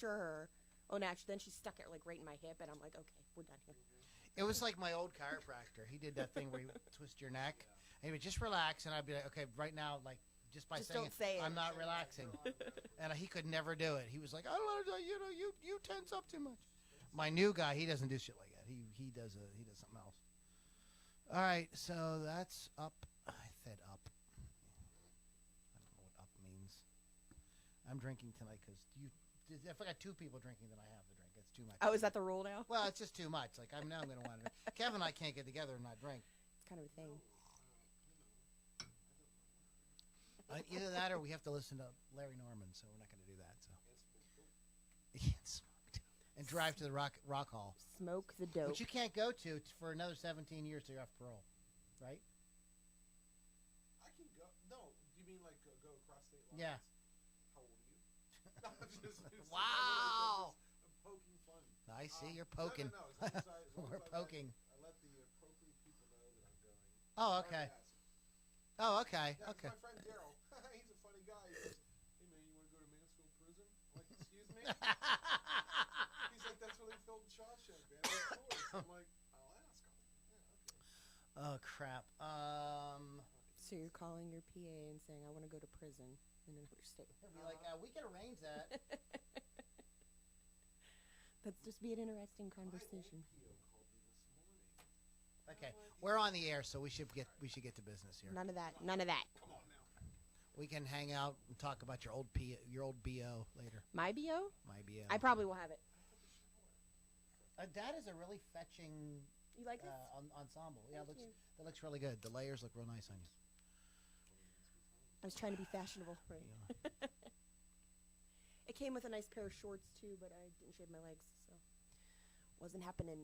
reassure her. Oh, no, actually, then she stuck it like right in my hip, and I'm like, okay, we're done here. It was like my old chiropractor. He did that thing where he would twist your neck. And he would just relax, and I'd be like, okay, right now, like, just by saying don't say it. I'm not relaxing. And he could never do it. He was like, I don't know, you tense up too much. My new guy, he doesn't do shit like that. He does something else. All right, so that's up. I said up. I don't know what up means. I'm drinking tonight because if I got two people drinking, then I have to drink. It's too much. Oh, is that the rule now? Well, it's just too much. Like I'm going to want to drink. Kevin and I can't get together and not drink. It's kind of a thing. Either that or we have to listen to Larry Norman, so we're not going to do that. So and drive to the Rock Hall. Smoke the dope. Which you can't go to for another 17 years till you're off parole, right? I can go. No, you mean like go across state lines? Yeah. How old are you? Wow. I'm poking fun. I see you're poking. No, as long as We're poking. I let the appropriate people know that I'm going. Oh, okay. Oh, okay. Yeah, Okay. my friend Daryl, he's a funny guy. He goes, hey, man, you want to go to Mansfield Prison? I'm like, excuse me? He's like, that's where they filmed Shawshank, man. Of course. I'm like, I'll ask him. Yeah, okay. Oh, crap. So you're calling your PA and saying, I want to go to prison in another state. He'll be like, we can arrange that. Let's just be an interesting conversation. My old PO called me this morning. Okay, we're on the air, so we should get to business here. None of that. None of that. Come on now. We can hang out and talk about your old BO later. My BO? My BO. I probably will have it. That is a really fetching You like this? ensemble. Yeah, Thank you. that looks really good. The layers look real nice on you. I was trying to be fashionable. Right. Yeah. It came with a nice pair of shorts, too, but I didn't shave my legs, so wasn't happening.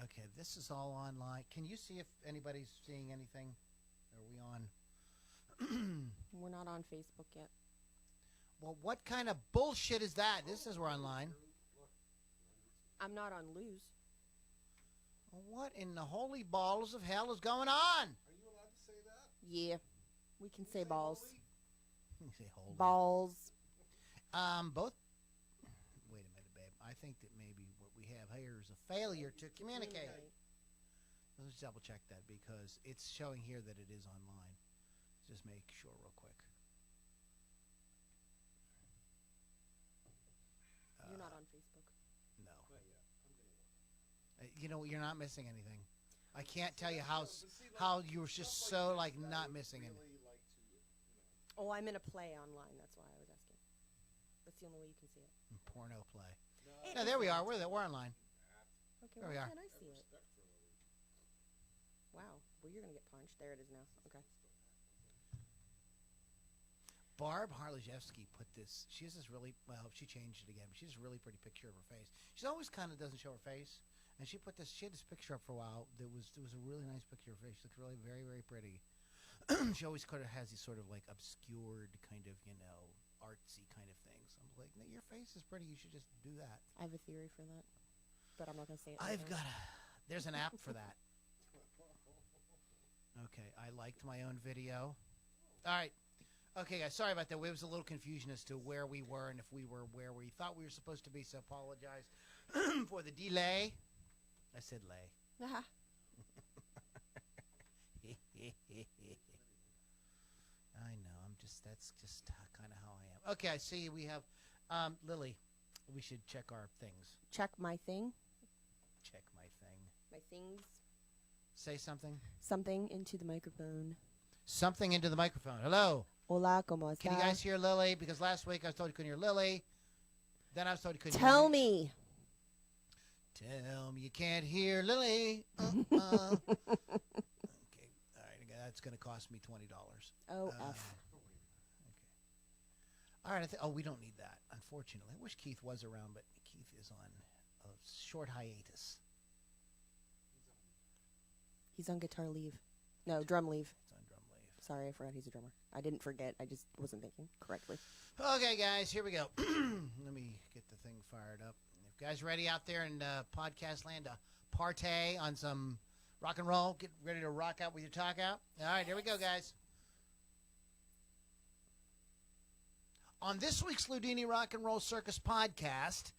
Okay, this is all online. Can you see if anybody's seeing anything? Are we on? We're not on Facebook yet. Well, what kind of bullshit is that? This says we're online. I'm not on Lose. What in the holy balls of hell is going on? Are you allowed to say that? Yeah, we can say balls. You say holy. Balls. Both. Wait a minute, babe. I think that maybe what we have here is a failure to communicate. Let's double check that because it's showing here that it is online. Just make sure real quick. You're not on Facebook. No. Not yet. I'm going to work. You know, you're not missing anything. I can't tell you how you were just so like not missing anything. Really like to, Oh, I'm in a play online. That's why I was asking. That's the only way you can see it. Porno play. It No, there we are. We're online. Okay, There why we are. can't I see it? respect for Lily. Wow. Well, you're going to get punched. There it is now. Okay. Barb Harlejewski put this. She has this really she changed it again, but she has a really pretty picture of her face. She always kind of doesn't show her face, and she put this. She had this picture up for a while. There was a really nice picture of her face. She looked really very very pretty. She always kind of has these sort of like obscured kind of artsy kind of things. I'm like, no, your face is pretty. You should just do that. I have a theory for that, but I'm not going to say it. I've got a. There's an app for that. Okay, I liked my own video. All right. Okay, guys, sorry about that. There was a little confusion as to where we were and if we were where we thought we were supposed to be, so apologize for the delay. I said lay. Uh-huh. I know. That's just kind of how I am. Okay, I see we have Lily. We should check our things. Check my thing. Check my thing. My things. Say something. Something into the microphone. Something into the microphone. Hello. Hola, ¿cómo está? Can you guys hear Lily? Because last week I was told you couldn't hear Lily. Then I was told you couldn't Tell hear me. Tell me you can't hear Lily. Okay. All right. That's going to cost me $20. Oh, F. Okay. All right. We don't need that, unfortunately. I wish Keith was around, but Keith is on a short hiatus. He's on guitar leave. No, drum leave. It's on drum leave. Sorry, I forgot he's a drummer. I didn't forget. I just wasn't thinking correctly. Okay, guys, here we go. Let me get the thing fired up. If you guys ready out there in podcast land to partay on some rock and roll, get ready to rock out with your talk out. All right, here we go, guys. On this week's Loudini Rock and Roll Circus podcast,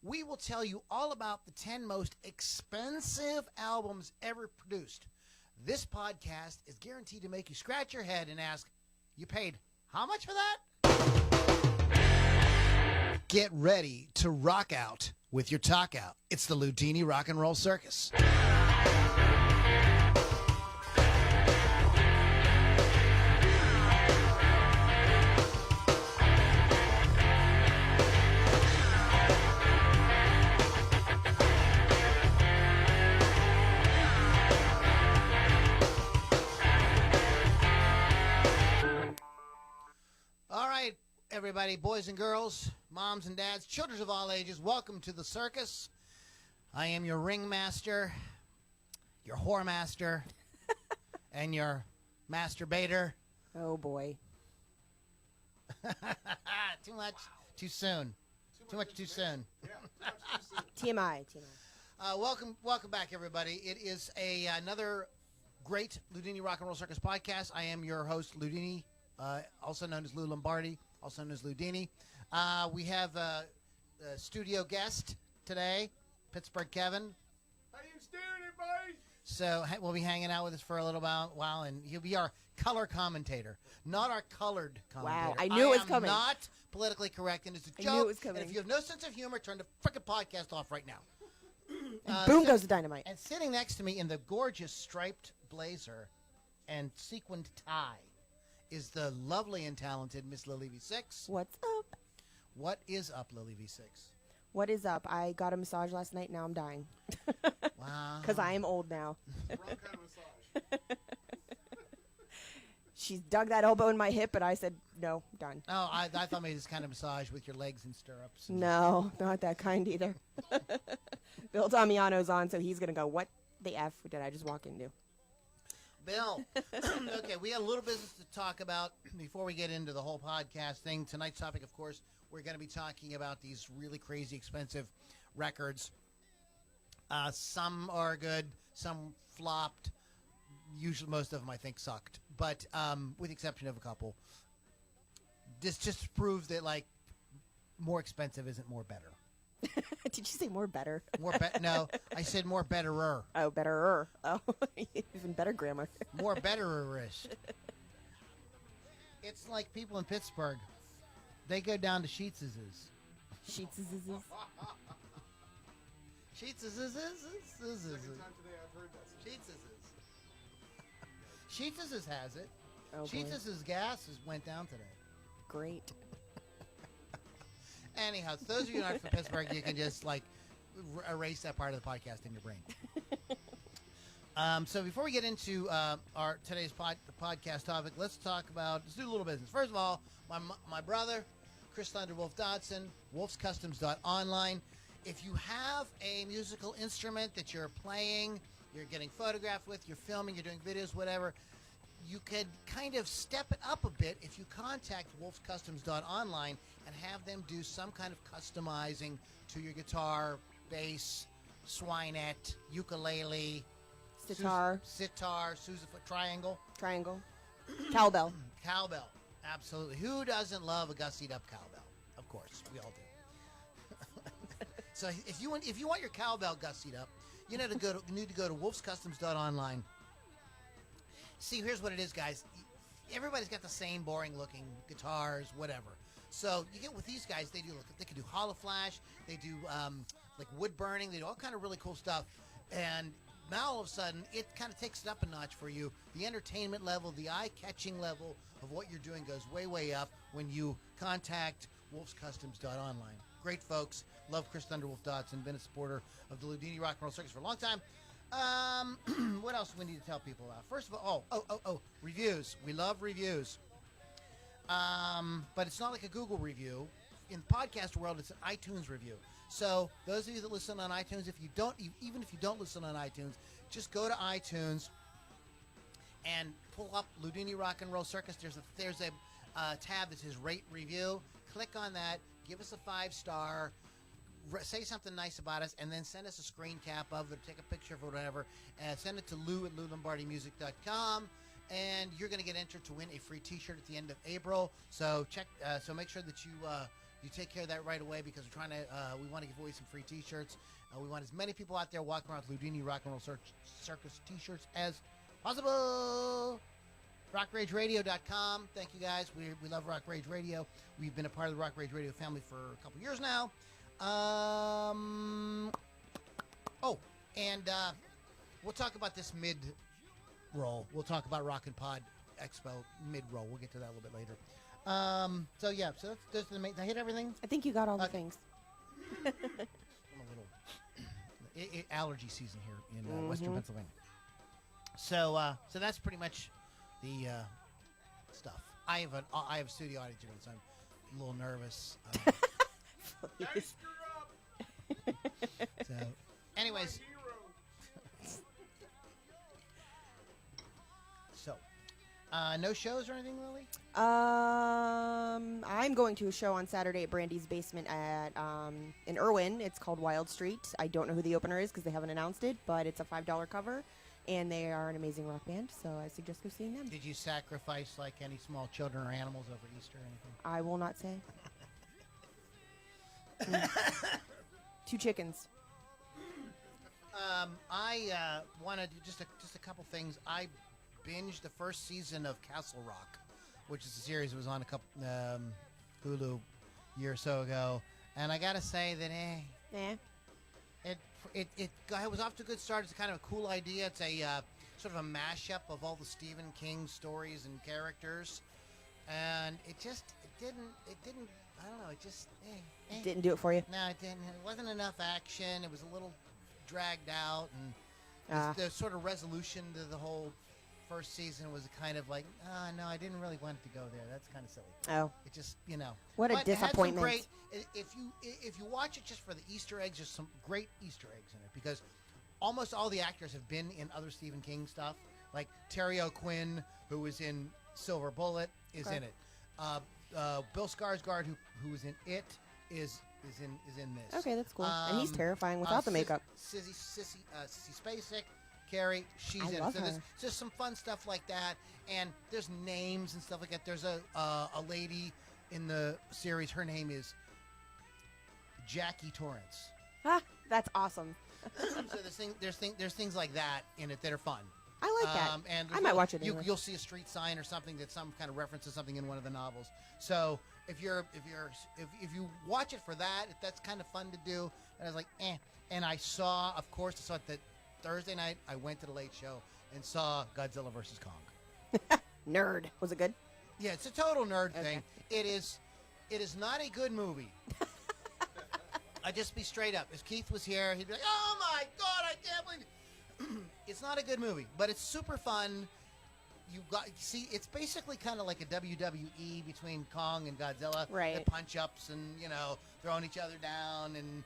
we will tell you all about the 10 most expensive albums ever produced. This podcast is guaranteed to make you scratch your head and ask, you paid how much for that? Get ready to rock out with your talk out. It's the Loudini Rock and Roll Circus. All right, everybody, boys and girls, moms and dads, children of all ages, welcome to the circus. I am your ringmaster, your whore master, and your masturbator. Oh, boy. Too much, too soon. Too much, too soon. Yeah, too much too soon. TMI. Welcome back, everybody. It is another great Loudini Rock and Roll Circus podcast. I am your host, Loudini, also known as Lou Lombardi, also known as Loudini. We have a studio guest today, Pittsburgh Kevin. How you doing, everybody? So we'll be hanging out with us for a little while, and he'll be our color commentator, not our colored commentator. Wow, I knew it was coming. Not politically correct, and it's a I joke. knew it was coming. And if you have no sense of humor, turn the frickin' podcast off right now. Boom goes the dynamite. And sitting next to me in the gorgeous striped blazer and sequined tie is the lovely and talented Miss Lily V6. What's up? What is up, Lily V6? What is up? I got a massage last night. Now I'm dying. Wow. Because I am old now. Wrong kind of massage. She's dug that elbow in my hip, but I said, no, done. Oh, I thought maybe this kind of massage with your legs in stirrups. No, not that kind either. Bill Damiano's on, so he's going to go, what the F did I just walk into? Bill, okay, we got a little business to talk about before we get into the whole podcast thing. Tonight's topic, of course, we're going to be talking about these really crazy expensive records. Some are good, some flopped. Usually, most of them, I think, sucked. But with the exception of a couple. This just proves that, like, more expensive isn't more better. Did you say more better? No, I said more betterer. Oh, betterer. Oh, even better grammar. More bettererish. It's like people in Pittsburgh. They go down to Sheets's. Sheets. Sheets's. Second time today I've heard that. Sheets's has it. Oh, boy. Sheets's gas went down today. Great. Anyhow, so those of you not from Pittsburgh, you can just like erase that part of the podcast in your brain. So before we get into our today's podcast topic, let's do a little business. First of all, my brother, Chris Thunderwolf Dodson, wolfscustoms.online. If you have a musical instrument that you're playing, you're getting photographed with, you're filming, you're doing videos, whatever, you could kind of step it up a bit if you contact wolfscustoms.online and have them do some kind of customizing to your guitar, bass, swinette, ukulele, Sitar. Sousaphone, triangle. Cowbell. Cowbell. Absolutely. Who doesn't love a gussied up cowbell? Of course, we all do. So if you want your cowbell gussied up, you need to go to wolfscustoms.online. See, here's what it is, guys. Everybody's got the same boring-looking guitars, whatever. So you get with these guys, they can do hollow flash, they do like wood burning, they do all kind of really cool stuff. And now all of a sudden, it kind of takes it up a notch for you. The entertainment level, the eye-catching level of what you're doing goes way, way up when you contact wolfscustoms.online. Great folks. Love Chris Thunderwolf Dodson. Been a supporter of the Loudini Rock and Roll Circus for a long time. What else do we need to tell people about? First of all, reviews. We love reviews. But it's not like a Google review. In the podcast world, it's an iTunes review. So those of you that listen on iTunes, even if you don't listen on iTunes, just go to iTunes and pull up Loudini Rock and Roll Circus. There's a tab that says Rate Review. Click on that. Give us a 5-star. Say something nice about us, and then send us a screen cap of it, take a picture of it, whatever, and send it to Lou at LouLombardimusic.com, and you're going to get entered to win a free T-shirt at the end of April. So so make sure that you take care of that right away, because we're trying to we want to give away some free T-shirts. We want as many people out there walking around with Loudini Rock and Roll Circus T-shirts as possible. RockRageRadio.com. Thank you guys. We love Rock Rage Radio. We've been a part of the Rock Rage Radio family for a couple years now. We'll talk about this mid-roll. We'll talk about Rock and Pod Expo mid-roll. We'll get to that a little bit later. So that's the main. Did I hit everything? I think you got all the things. I'm a little allergy season here in Western Pennsylvania. So that's pretty much the stuff. I have a studio audience here, so I'm a little nervous. Please. So, anyways, so no shows or anything, Lily? I'm going to a show on Saturday at Brandy's Basement at in Irwin. It's called Wild Street. I don't know who the opener is because they haven't announced it, but it's a $5 cover, and they are an amazing rock band, so I suggest go seeing them. Did you sacrifice like any small children or animals over Easter or anything? I will not say. 2 chickens. I want to do just a couple things. I binged the first season of Castle Rock, which is a series that was on a couple Hulu a year or so ago, and I gotta say that it was off to a good start. It's kind of a cool idea. It's a sort of a mashup of all the Stephen King stories and characters, and it didn't. I don't know. It just Didn't do it for you. No, it didn't. It wasn't enough action. It was a little dragged out, and the sort of resolution to the whole first season was kind of like, no, I didn't really want it to go there. That's kind of silly. Oh, It just, what a But it had some disappointment. great, if you watch it just for the Easter eggs, there's some great Easter eggs in it, because almost all the actors have been in other Stephen King stuff. Like Terry O'Quinn, who was in Silver Bullet, is in it. Bill Skarsgård, who was in It, is in this. Okay, that's cool. And he's terrifying without the makeup. Sissy Spacek, Carrie, she's I in love it. So her. there's just some fun stuff like that, and there's names and stuff like that. There's a lady in the series. Her name is Jackie Torrance. That's awesome. So there's things like that in it that are fun. I like that. And I might watch it anyway. You'll see a street sign or something that some kind of references something in one of the novels. So if you watch it for that, that's kind of fun to do. And I was like, And I saw it that Thursday night. I went to the late show and saw Godzilla vs. Kong. Nerd. Was it good? Yeah, it's a total nerd Okay. thing. It is not a good movie. I just be straight up. If Keith was here, he'd be like, "Oh my God, I can't believe it." It's not a good movie, but it's super fun. It's basically kind of like a WWE between Kong and Godzilla. Right. The punch-ups and, throwing each other down, and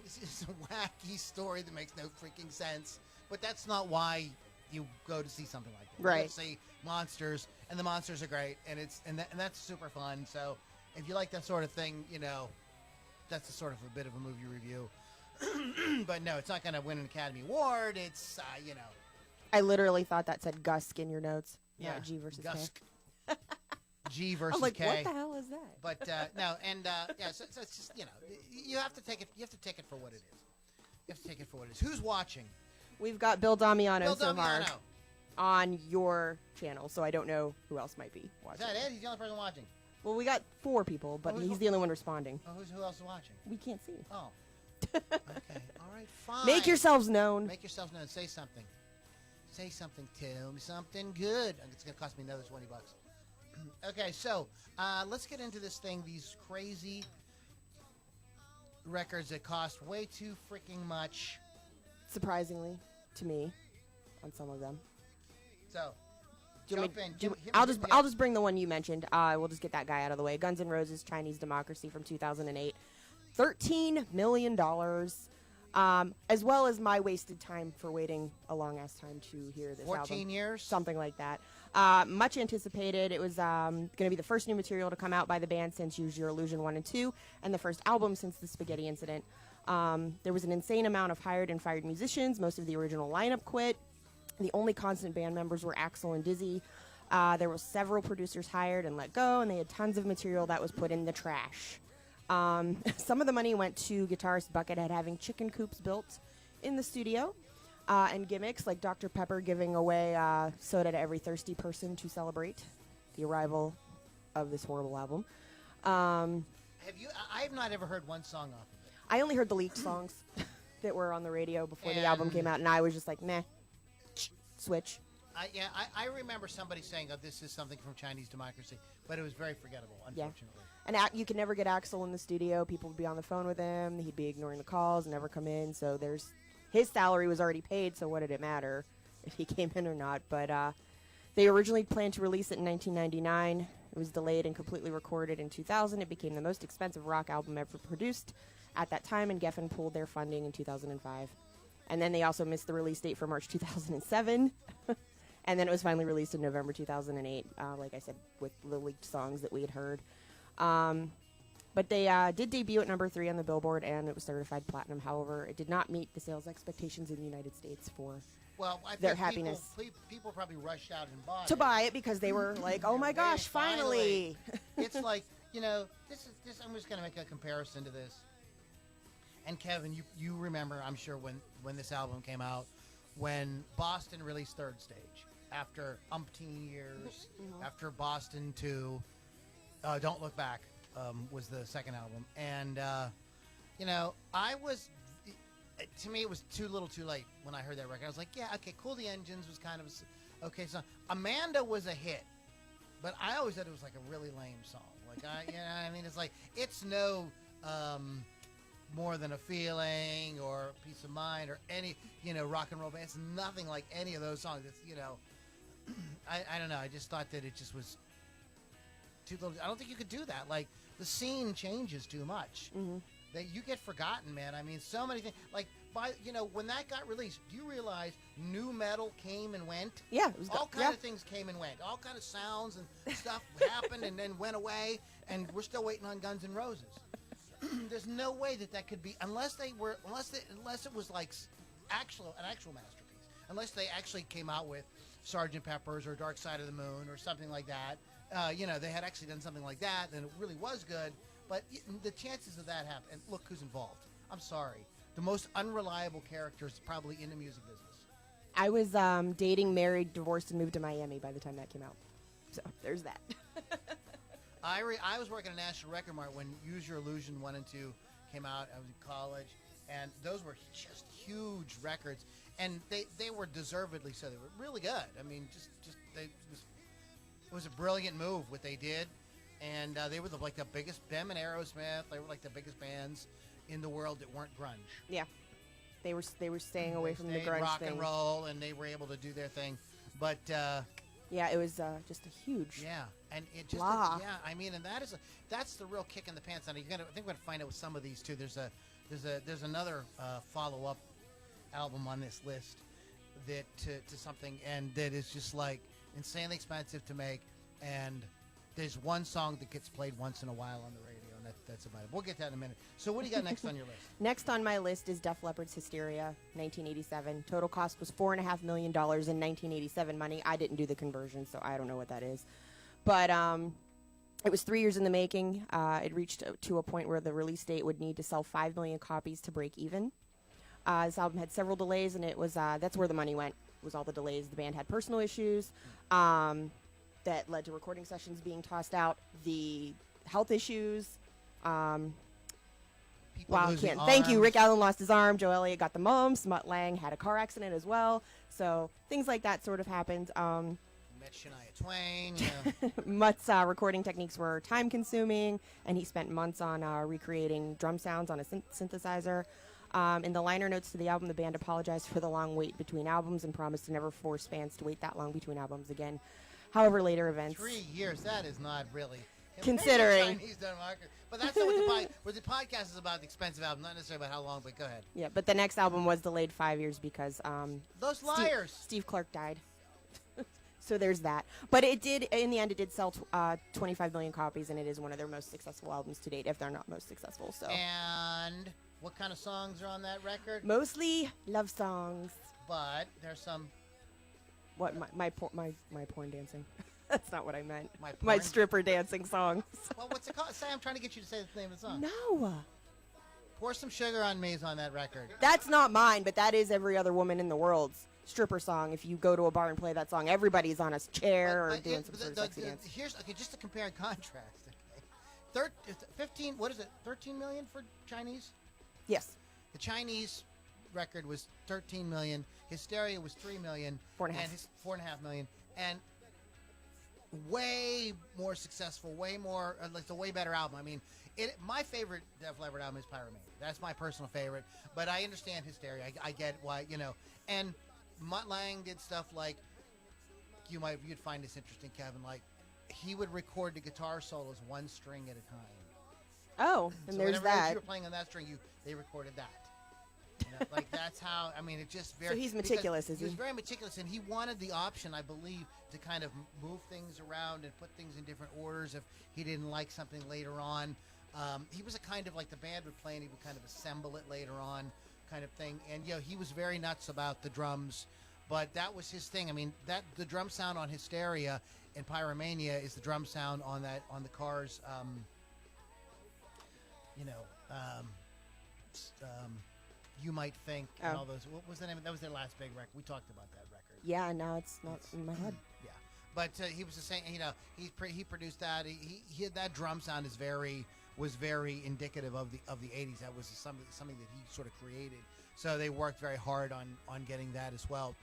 it's a wacky story that makes no freaking sense. But that's not why you go to see something like that. Right. You go to see monsters, and the monsters are great, and that's super fun. So if you like that sort of thing, that's a sort of a bit of a movie review. But no, it's not going to win an Academy Award. It's, I literally thought that said Gusk in your notes. Yeah, Not G versus Gusk. K. G versus I'm like, K. what the hell is that? But no, and so it's just you have to take it. You have to take it for what it is. You have to take it for what it is. Who's watching? We've got Bill Damiano Bill so far Damiano. on your channel, so I don't know who else might be Is watching. that it? He's the only person watching. Well, we got 4 people, but Oh, who's he's the only one responding. Oh, who else is watching? We can't see. Oh. Okay. All right. Fine. Make yourselves known. Make yourselves known. Say something. Say something. Tell me something good. It's going to cost me another $20. Okay, so let's get into this thing. These crazy records that cost way too freaking much. Surprisingly, to me, on some of them. So, Do you want jump me- in. do you- Hit me- I'll hit just me I'll up. just bring the one you mentioned. We'll just get that guy out of the way. Guns N' Roses, Chinese Democracy from 2008, $13 million. As well as my wasted time for waiting a long ass time to hear this 14 album. years. Something like that. Much anticipated. It was going to be the first new material to come out by the band since Use Your Illusion 1 and 2, and the first album since the Spaghetti Incident. There was an insane amount of hired and fired musicians. Most of the original lineup quit. The only constant band members were Axl and Dizzy. There were several producers hired and let go, and they had tons of material that was put in the trash. Some of the money went to guitarist Buckethead having chicken coops built in the studio, and gimmicks like Dr. Pepper giving away soda to every thirsty person to celebrate the arrival of this horrible album. I've not ever heard one song off of it. I only heard the leaked songs that were on the radio before the album came out, and I was just like, meh, switch. I remember somebody saying, "Oh, this is something from Chinese Democracy," but it was very forgettable, unfortunately. And you could never get Axl in the studio. People would be on the phone with him. He'd be ignoring the calls, never come in. So his salary was already paid, so what did it matter if he came in or not? But they originally planned to release it in 1999. It was delayed and completely recorded in 2000. It became the most expensive rock album ever produced at that time, and Geffen pulled their funding in 2005. And then they also missed the release date for March 2007. And then it was finally released in November 2008, like I said, with the leaked songs that we had heard. But they did debut at number 3 on the Billboard, and it was certified platinum. However, it did not meet the sales expectations in the United States for their happiness. People probably rushed out and bought to buy it because they were like, "Oh my gosh, finally!" It's like, this. I'm just going to make a comparison to this. And Kevin, you remember, I'm sure, when this album came out, when Boston released Third Stage after umpteen years, after Boston 2, Don't Look Back was the second album, and to me it was too little, too late when I heard that record. I was like, yeah, okay, Cool the Engines was kind of a okay song. Amanda was a hit, but I always thought it was like a really lame song. Like it's like it's no More Than a Feeling or Peace of Mind or any rock and roll band. It's nothing like any of those songs. It's I don't know. I just thought that it just was too little. I don't think you could do that. Like, the scene changes too much. Mm-hmm. That you get forgotten, man. I mean, so many things. Like, when that got released, do you realize new metal came and went? Yeah, it was all kind of things came and went. All kind of sounds and stuff happened and then went away. And we're still waiting on Guns N' Roses. There's no way that could be unless it was like an actual masterpiece. Unless they actually came out with Sgt. Pepper's or Dark Side of the Moon or something like that. They had actually done something like that, then it really was good. But the chances of that happening, and look who's involved. I'm sorry. The most unreliable characters probably in the music business. I was dating, married, divorced, and moved to Miami by the time that came out. So there's that. I was working at National Record Mart when Use Your Illusion 1 and 2 came out. I was in college, and those were just huge records. And they were deservedly so. They were really good. I mean, it was a brilliant move what they did, and they were like the biggest. Them and Aerosmith, they were like the biggest bands in the world that weren't grunge. Yeah, they were staying away from the grunge rock thing. and roll, and they were able to do their thing. But yeah, it was just a huge. Yeah, and it just blah. yeah. I mean, and that's the real kick in the pants. And I think we're gonna find out with some of these too. There's another follow up album on this list that to something, and that is just like insanely expensive to make, and there's one song that gets played once in a while on the radio, and that's about it. We'll get to that in a minute. So what do you got next on your list? Next on my list is Def Leppard's Hysteria, 1987. Total cost was $4.5 million in 1987 money. I didn't do the conversion, so I don't know what that is. But it was 3 years in the making. It reached to a point where the release date would need to sell 5 million copies to break even. This album had several delays, and it was that's where the money went, was all the delays. The band had personal issues that led to recording sessions being tossed out, the health issues. Thank you. Rick Allen lost his arm. Joe Elliott got the mumps. Mutt Lange had a car accident as well. So things like that sort of happened. Met Shania Twain. Yeah. Mutt's recording techniques were time-consuming, and he spent months on recreating drum sounds on a synthesizer. In the liner notes to the album, the band apologized for the long wait between albums and promised to never force fans to wait that long between albums again. However, later events... 3 years, that is not really... Considering... Chinese market. But that's not what the podcast is about, the expensive album, not necessarily about how long, but go ahead. Yeah, but the next album was delayed 5 years because... those liars! Steve Clark died. So there's that. But it did, in the end, it did sell 25 million copies, and it is one of their most successful albums to date, if they're not most successful. So. And what kind of songs are on that record? Mostly love songs. But there's some What my porn dancing? That's not what I meant. My My porn? stripper dancing songs. Well, what's it called? Say, I'm trying to get you to say the name of the song. No, Pour Some Sugar on Me is on that record. that's not mine. But that is every other woman in the world's stripper song. If you go to a bar and play that song, everybody's on a chair or doing some sort of sexy dance. Here's okay, just to compare and contrast. Okay, 15. What is it? 13 million for Chinese. Yes, The Chinese record was 13 million. Hysteria was 3 million. 4.5. And 4.5 million. And way more successful. Way more. It's a way better album. I mean, my favorite Def Leppard album is Pyromania. That's my personal favorite. But I understand Hysteria. I get why, And Mutt Lange did stuff like, you'd find this interesting, Kevin, like he would record the guitar solos one string at a time. Oh, and So there's whenever that. you were playing on that string, they recorded that. Like that's how. I mean, it just very. So he's meticulous, because is he? He was very meticulous, and he wanted the option, I believe, to kind of move things around and put things in different orders if he didn't like something later on. He was a kind of like the band would play, and he would kind of assemble it later on, kind of thing. And he was very nuts about the drums, but that was his thing. I mean, the drum sound on Hysteria and Pyromania is the drum sound on the Cars. You Might Think and all those. What was the name? That was their last big record. We talked about that record. Yeah, now it's not in my head. Yeah, but he was the same. He produced that. He had that drum sound was very indicative of the 80s. That was something that he sort of created. So they worked very hard on getting that as well.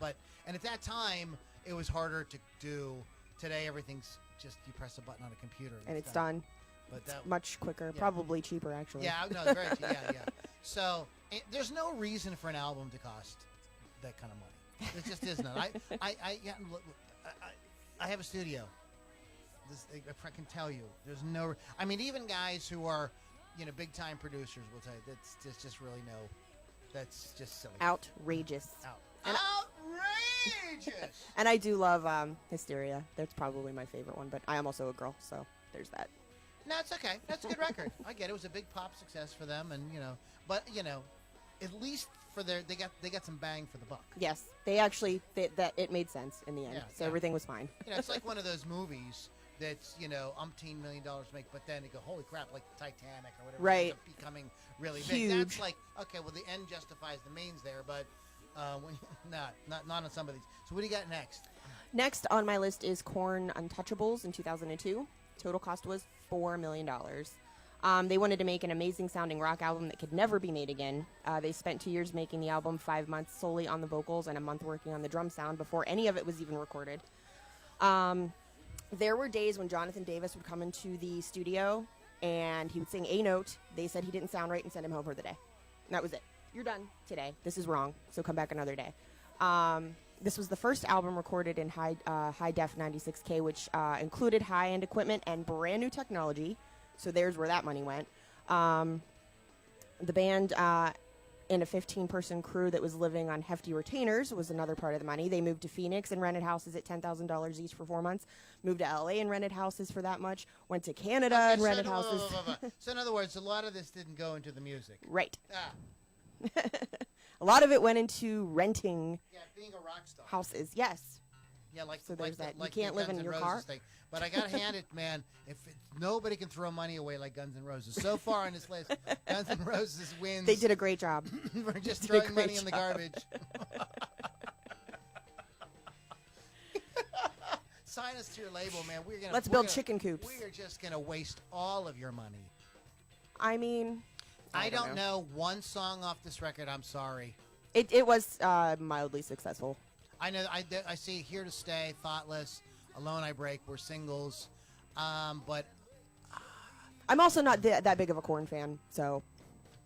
And at that time, it was harder to do. Today, everything's just you press a button on a computer And it's done. But It's much quicker, probably cheaper actually. Yeah, no, it's very cheap. Yeah. So there's no reason for an album to cost that kind of money. There just isn't. I have a studio. I can tell you, there's no. I mean, even guys who are, big time producers will tell you that's just really no. That's just silly. Outrageous. Outrageous. And I do love Hysteria. That's probably my favorite one, but I am also a girl, so there's that. No, it's okay. That's a good record. I get it. It was a big pop success for them, and but at least for they got some bang for the buck. Yes, they actually that it made sense in the end, so everything was fine. It's like one of those movies that's umpteen $1 million to make, but then you go, holy crap, like Titanic or whatever, Right. ends up becoming really Huge. big. That's like, okay, well the end justifies the means there, but not on some of these. So what do you got next? Next on my list is Korn Untouchables in 2002. Total cost was $4 million. They wanted to make an amazing sounding rock album that could never be made again. They spent 2 years making the album, 5 months solely on the vocals, and a month working on the drum sound before any of it was even recorded. There were days when Jonathan Davis would come into the studio and he would sing a note. They said he didn't sound right and send him home for the day. And that was it. You're done today. This is wrong, so come back another day. This was the first album recorded in high def 96K, which included high-end equipment and brand new technology. So there's where that money went. The band and a 15-person crew that was living on hefty retainers was another part of the money. They moved to Phoenix and rented houses at $10,000 each for 4 months. Moved to LA and rented houses for that much. Went to Canada and rented houses. So in other words, a lot of this didn't go into the music. Right. Ah. A lot of it went into renting Being a rock star. houses. Yes. Yeah, like So there's that. You like can't the live Guns in N' your Roses car. thing. But I gotta hand it, man. Nobody can throw money away like Guns N' Roses. So far on this list, Guns N' Roses wins. They did a great job. We're just Did a throwing great money in the job. garbage. Sign us to your label, man. Let's build chicken coops. We are just gonna waste all of your money. I mean, I don't know one song off this record. I'm sorry. It was mildly successful. I know. I see Here to Stay, Thoughtless, Alone I Break were singles, but I'm also not that big of a Korn fan, so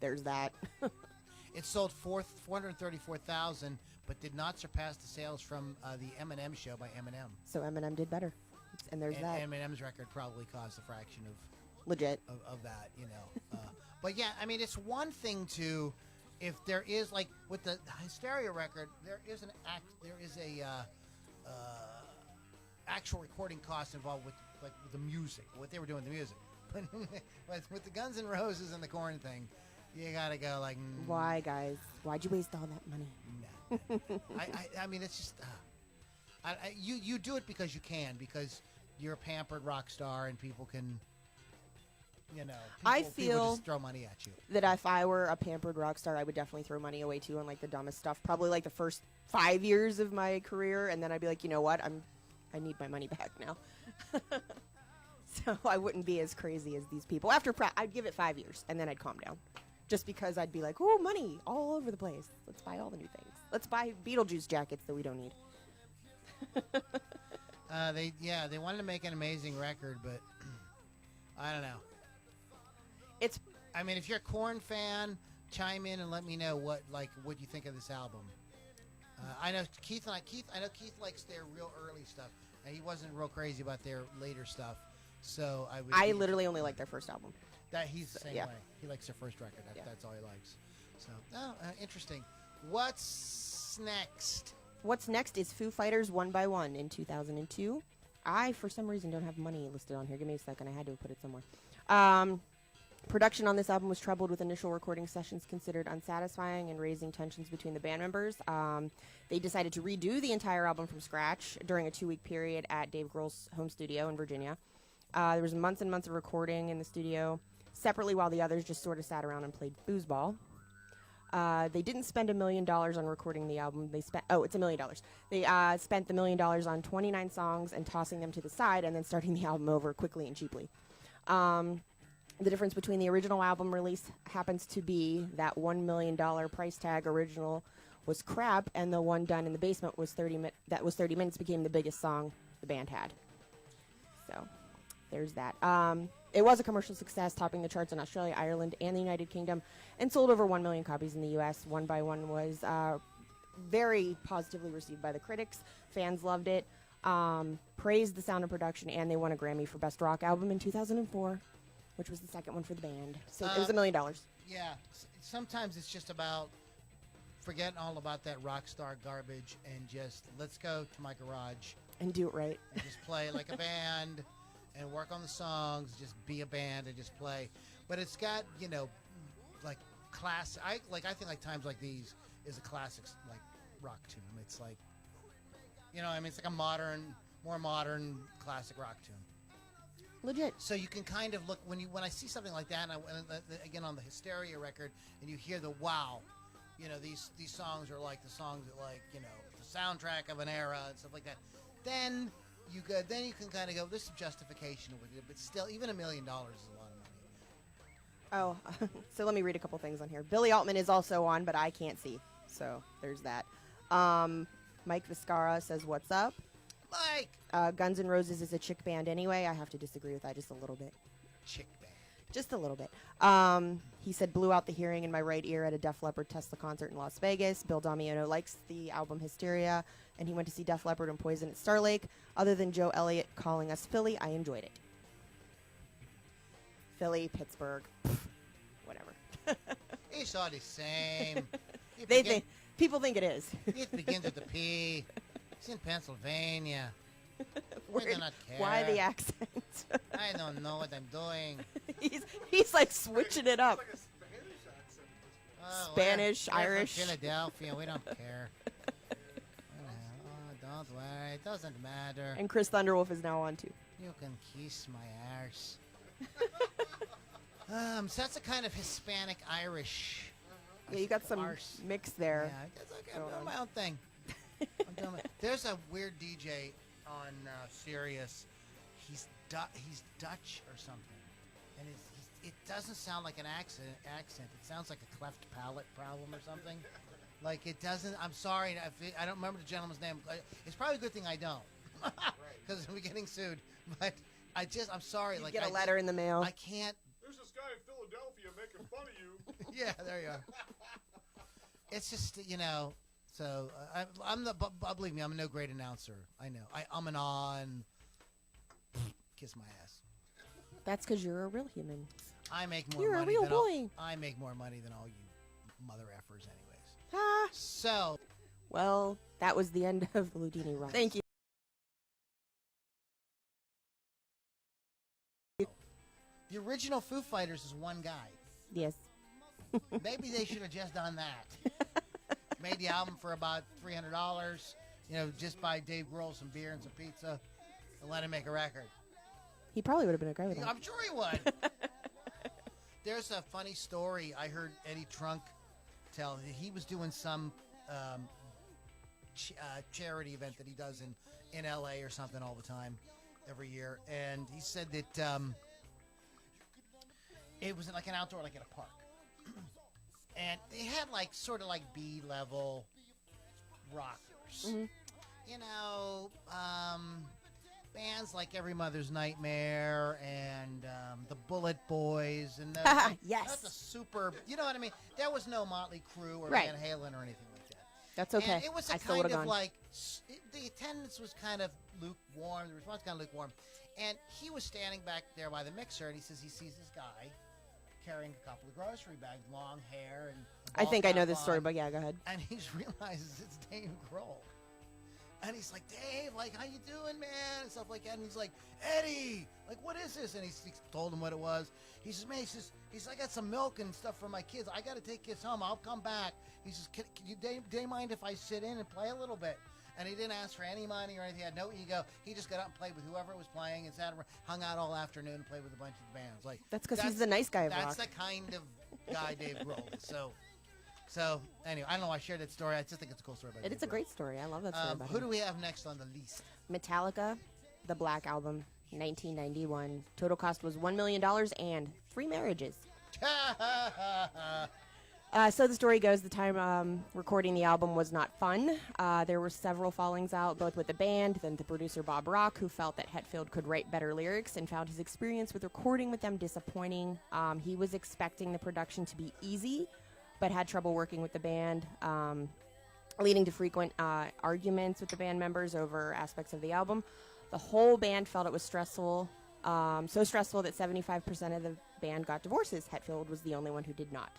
there's that. it sold 434,000, but did not surpass the sales from the Eminem show by Eminem. So Eminem did better, and there's that. Eminem's record probably caused a fraction Legit. of that, But yeah, I mean, it's one thing to, if there is like with the Hysteria record, there is a actual recording cost involved with the music, what they were doing with the music. But with the Guns N' Roses and the Korn thing, you gotta go like, Why, guys? Why'd you waste all that money? Nah. I mean, it's just You do it because you can, because you're a pampered rock star and people can, I people feel just throw money at you. that if I were a pampered rock star, I would definitely throw money away too on like the dumbest stuff. Probably like the first 5 years of my career, and then I'd be like, you know what, I need my money back now. So I wouldn't be as crazy as these people. After I'd give it 5 years, and then I'd calm down. Just because I'd be like, oh, money all over the place. Let's buy all the new things. Let's buy Beetlejuice jackets that we don't need. They wanted to make an amazing record, but I don't know. I mean, if you're a Korn fan, chime in and let me know what you think of this album. I know Keith likes their real early stuff, and he wasn't real crazy about their later stuff. So I literally only like their first album. That he's the same way. He likes their first record. That's all he likes. So, interesting. What's next? What's next is Foo Fighters 1 by 1 in 2002. I, for some reason, don't have money listed on here. Give me a second. I had to put it somewhere. Production on this album was troubled with initial recording sessions considered unsatisfying and raising tensions between the band members. They decided to redo the entire album from scratch during a 2-week period at Dave Grohl's home studio in Virginia. There was months and months of recording in the studio separately while the others just sort of sat around and played foosball. They didn't spend $1 million on recording the album. It's $1 million. They spent the $1 million on 29 songs and tossing them to the side and then starting the album over quickly and cheaply. The difference between the original album release happens to be that $1 million price tag original was crap, and the one done in the basement was 30 minutes became the biggest song the band had. So there's that. It was a commercial success, topping the charts in Australia, Ireland, and the United Kingdom, and sold over 1 million copies in the U.S. 1 by 1 was very positively received by the critics. Fans loved it, praised the sound and production, and they won a Grammy for Best Rock Album in 2004, which was the second one for the band. So it was $1 million. Yeah, sometimes it's just about forgetting all about that rock star garbage and just let's go to my garage And do it right. and just play like a band and work on the songs, just be a band and just play. But it's got, like class. I think like Times Like These is a classic like rock tune. It's like, it's like a more modern classic rock tune. Legit. So you can kind of look when I see something like that, and again on the Hysteria record, and you hear the wow, these songs are like the songs that the soundtrack of an era and stuff like that. Then you can kind of go, there's some justification with it, but still, even $1 million is a lot of money. Oh, so let me read a couple things on here. Billy Altman is also on, but I can't see. So there's that. Mike Viscara says, "What's up?" Mike! Guns N' Roses is a chick band anyway. I have to disagree with that just a little bit. Chick band. Just a little bit. He said, blew out the hearing in my right ear at a Def Leppard Tesla concert in Las Vegas. Bill Damiano likes the album Hysteria, and he went to see Def Leppard and Poison at Star Lake. Other than Joe Elliott calling us Philly, I enjoyed it. Philly, Pittsburgh, whatever. It's all the same. People think it is. It begins with the P. It's in Pennsylvania. We do not care. Why the accent? I don't know what I'm doing. he's like switching it up. It's like a Spanish accent. Oh, Spanish, we're Irish. from Philadelphia. We don't care. Oh, don't worry. It doesn't matter. And Chris Thunderwolf is now on too. You can kiss my arse. So that's a kind of Hispanic Irish. Yeah, you got some arse. mix there. Yeah, I'm doing my own thing. There's a weird DJ on Sirius. He's Dutch or something, and it doesn't sound like an accent. It sounds like a cleft palate problem or something. Like it doesn't. I'm sorry, I don't remember the gentleman's name. It's probably a good thing I don't, because we're getting sued. But I'm sorry. You like get a letter in the mail. I can't. There's this guy in Philadelphia making fun of you. Yeah, there you are. It's just So believe me, I'm no great announcer. I know. I'm an on. Kiss my ass. That's because you're a real human. I make more You're money. a real boy. I make more money than all you mother effers, anyways. Ah. So, Well, that was the end of the Loudini run. Thank you. the original Foo Fighters is one guy. Yes. Maybe they should have just done that. Made the album for about $300. just buy Dave Grohl some beer and some pizza and let him make a record. He probably would have been okay with that. I'm sure he would. There's a funny story I heard Eddie Trunk tell. He was doing some charity event that he does in L.A. or something all the time, every year. And he said that it was like an outdoor, like at a park. And they had sort of B-level rockers. Mm-hmm. Bands like Every Mother's Nightmare and the Bullet Boys. And yes. That's a super, you know what I mean? There was no Motley Crue or Right. Van Halen or anything like that. That's okay. And it was I a still kind would of have gone. the attendance was kind of lukewarm. The response kind of lukewarm. And he was standing back there by the mixer, and he says he sees this guy carrying a couple of grocery bags, long hair, and a I ball think I know cap this story, on. but yeah, go ahead. And he realizes it's Dave Grohl. And he's like, Dave, how you doing, man? And stuff like that. And he's like, Eddie, what is this? And he told him what it was. He says, man, I got some milk and stuff for my kids. I got to take kids home. I'll come back. He says, can you, Dave, mind if I sit in and play a little bit? And he didn't ask for any money or anything. He had no ego. He just got up and played with whoever was playing and sat around, hung out all afternoon and played with a bunch of bands. That's because he's the nice guy of That's rock. the kind of guy Dave Grohl is. So anyway, I don't know why I shared that story. I just think it's a cool story about Dave It's a Grohl. great story. I love that story about Who him. do we have next on the list? Metallica, the Black Album, 1991. Total cost was $1 million and 3 marriages. So the story goes, the time recording the album was not fun. There were several fallings out, both with the band, then the producer Bob Rock, who felt that Hetfield could write better lyrics and found his experience with recording with them disappointing. He was expecting the production to be easy, but had trouble working with the band, leading to frequent arguments with the band members over aspects of the album. The whole band felt it was stressful, so stressful that 75% of the band got divorces. Hetfield was the only one who did not.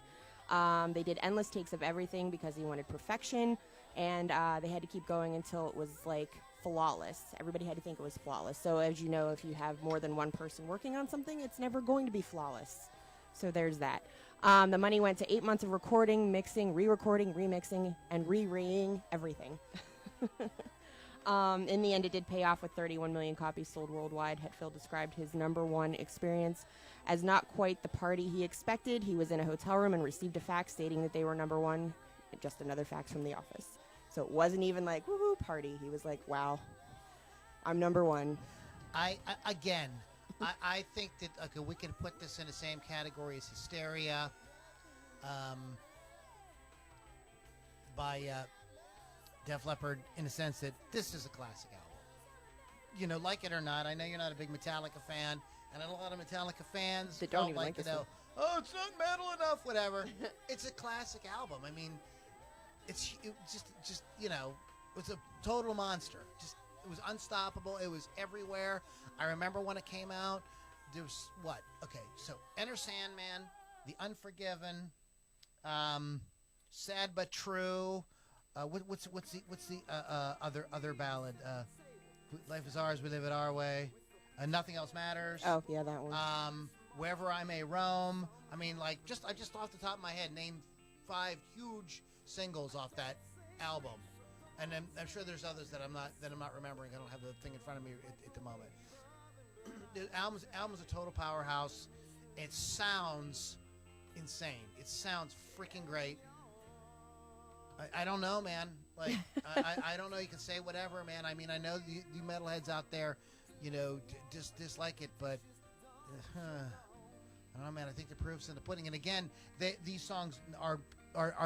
They did endless takes of everything because he wanted perfection, and they had to keep going until it was flawless. Everybody had to think it was flawless. So as you know, if you have more than one person working on something, it's never going to be flawless. So there's that. The money went to 8 months of recording, mixing, re-recording, remixing, and re-raying everything. In the end, it did pay off with 31 million copies sold worldwide. Hetfield described his #1 experience as not quite the party he expected. He was in a hotel room and received a fax stating that they were #1, just another fax from the office. So it wasn't even woohoo party. He was like, wow, I'm #1. I think that we could put this in the same category as Hysteria by Def Leppard, in the sense that this is a classic album. Like it or not, I know you're not a big Metallica fan, and a lot of Metallica fans That don't felt even like this one. oh, it's not metal enough, whatever. It's a classic album. I mean, it was a total monster. It was unstoppable. It was everywhere. I remember when it came out, there was what? Okay, so Enter Sandman, The Unforgiven, Sad But True. What's the other ballad? Life is Ours, We Live It Our Way. Nothing Else Matters. Oh, yeah, that one. Wherever I May Roam. I mean, I just off the top of my head, name 5 huge singles off that album. And I'm sure there's others that I'm not remembering. I don't have the thing in front of me at the moment. The album's a total powerhouse. It sounds insane. It sounds freaking great. I don't know, man. I don't know. You can say whatever, man. I mean, I know you metalheads out there, just dislike it, but I don't know, man. I think the proof's in the pudding. And again, these songs are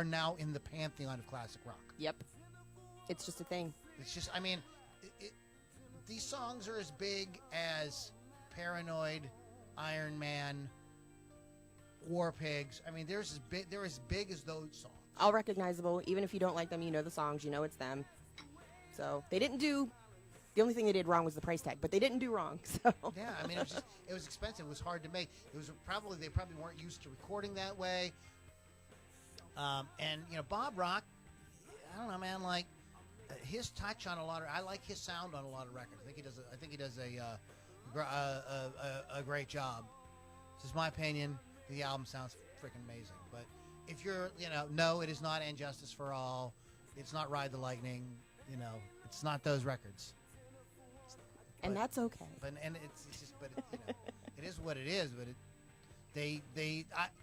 now in the pantheon of classic rock. Yep. It's just a thing. It's just, I mean, these songs are as big as Paranoid, Iron Man, War Pigs. I mean, they're as big as those songs. All recognizable. Even if you don't like them, you know the songs, you know it's them. So they didn't do. The only thing they did wrong was the price tag, but they didn't do wrong. So yeah, I mean, it was expensive. It was hard to make. They probably weren't used to recording that way. And Bob Rock, I don't know, man. His touch on a lot of, I like his sound on a lot of records. I think he does a great job. This is my opinion. The album sounds freaking amazing. But if you're, no, it is not And Justice for All. It's not Ride the Lightning. It's not those records. And But- that's okay. But and it's just but it is what it is. But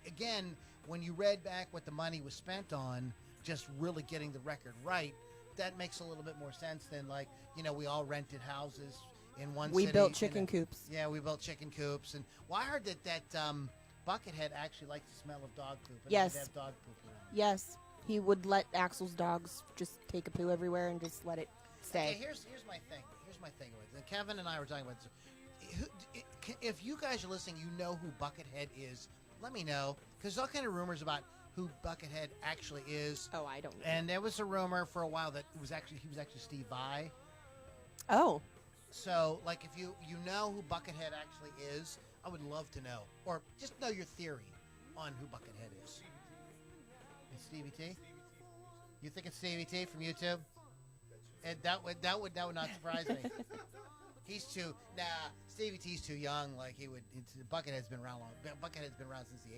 again, when you read back what the money was spent on, just really getting the record right, that makes a little bit more sense than like we all rented houses in one We city. built and chicken then- coops. Yeah, we built chicken coops, and I heard that Buckethead actually likes the smell of dog poop. And Yes. they have dog poop around. Yes, he would let Axel's dogs just take a poo everywhere and just let it stay. Okay, here's my thing. Here's my thing with it. Kevin and I were talking about this. If you guys are listening, you know who Buckethead is. Let me know, because there's all kind of rumors about who Buckethead actually is. Oh, I don't know. And there was a rumor for a while that he was actually Steve Vai. Oh, So, like, if you know who Buckethead actually is, I would love to know, or just know your theory on who Buckethead is. It's Stevie T. You think it's Stevie T from YouTube? And that would not surprise me. He's too Stevie T's too young. Like Buckethead's been around long. Buckethead's been around since the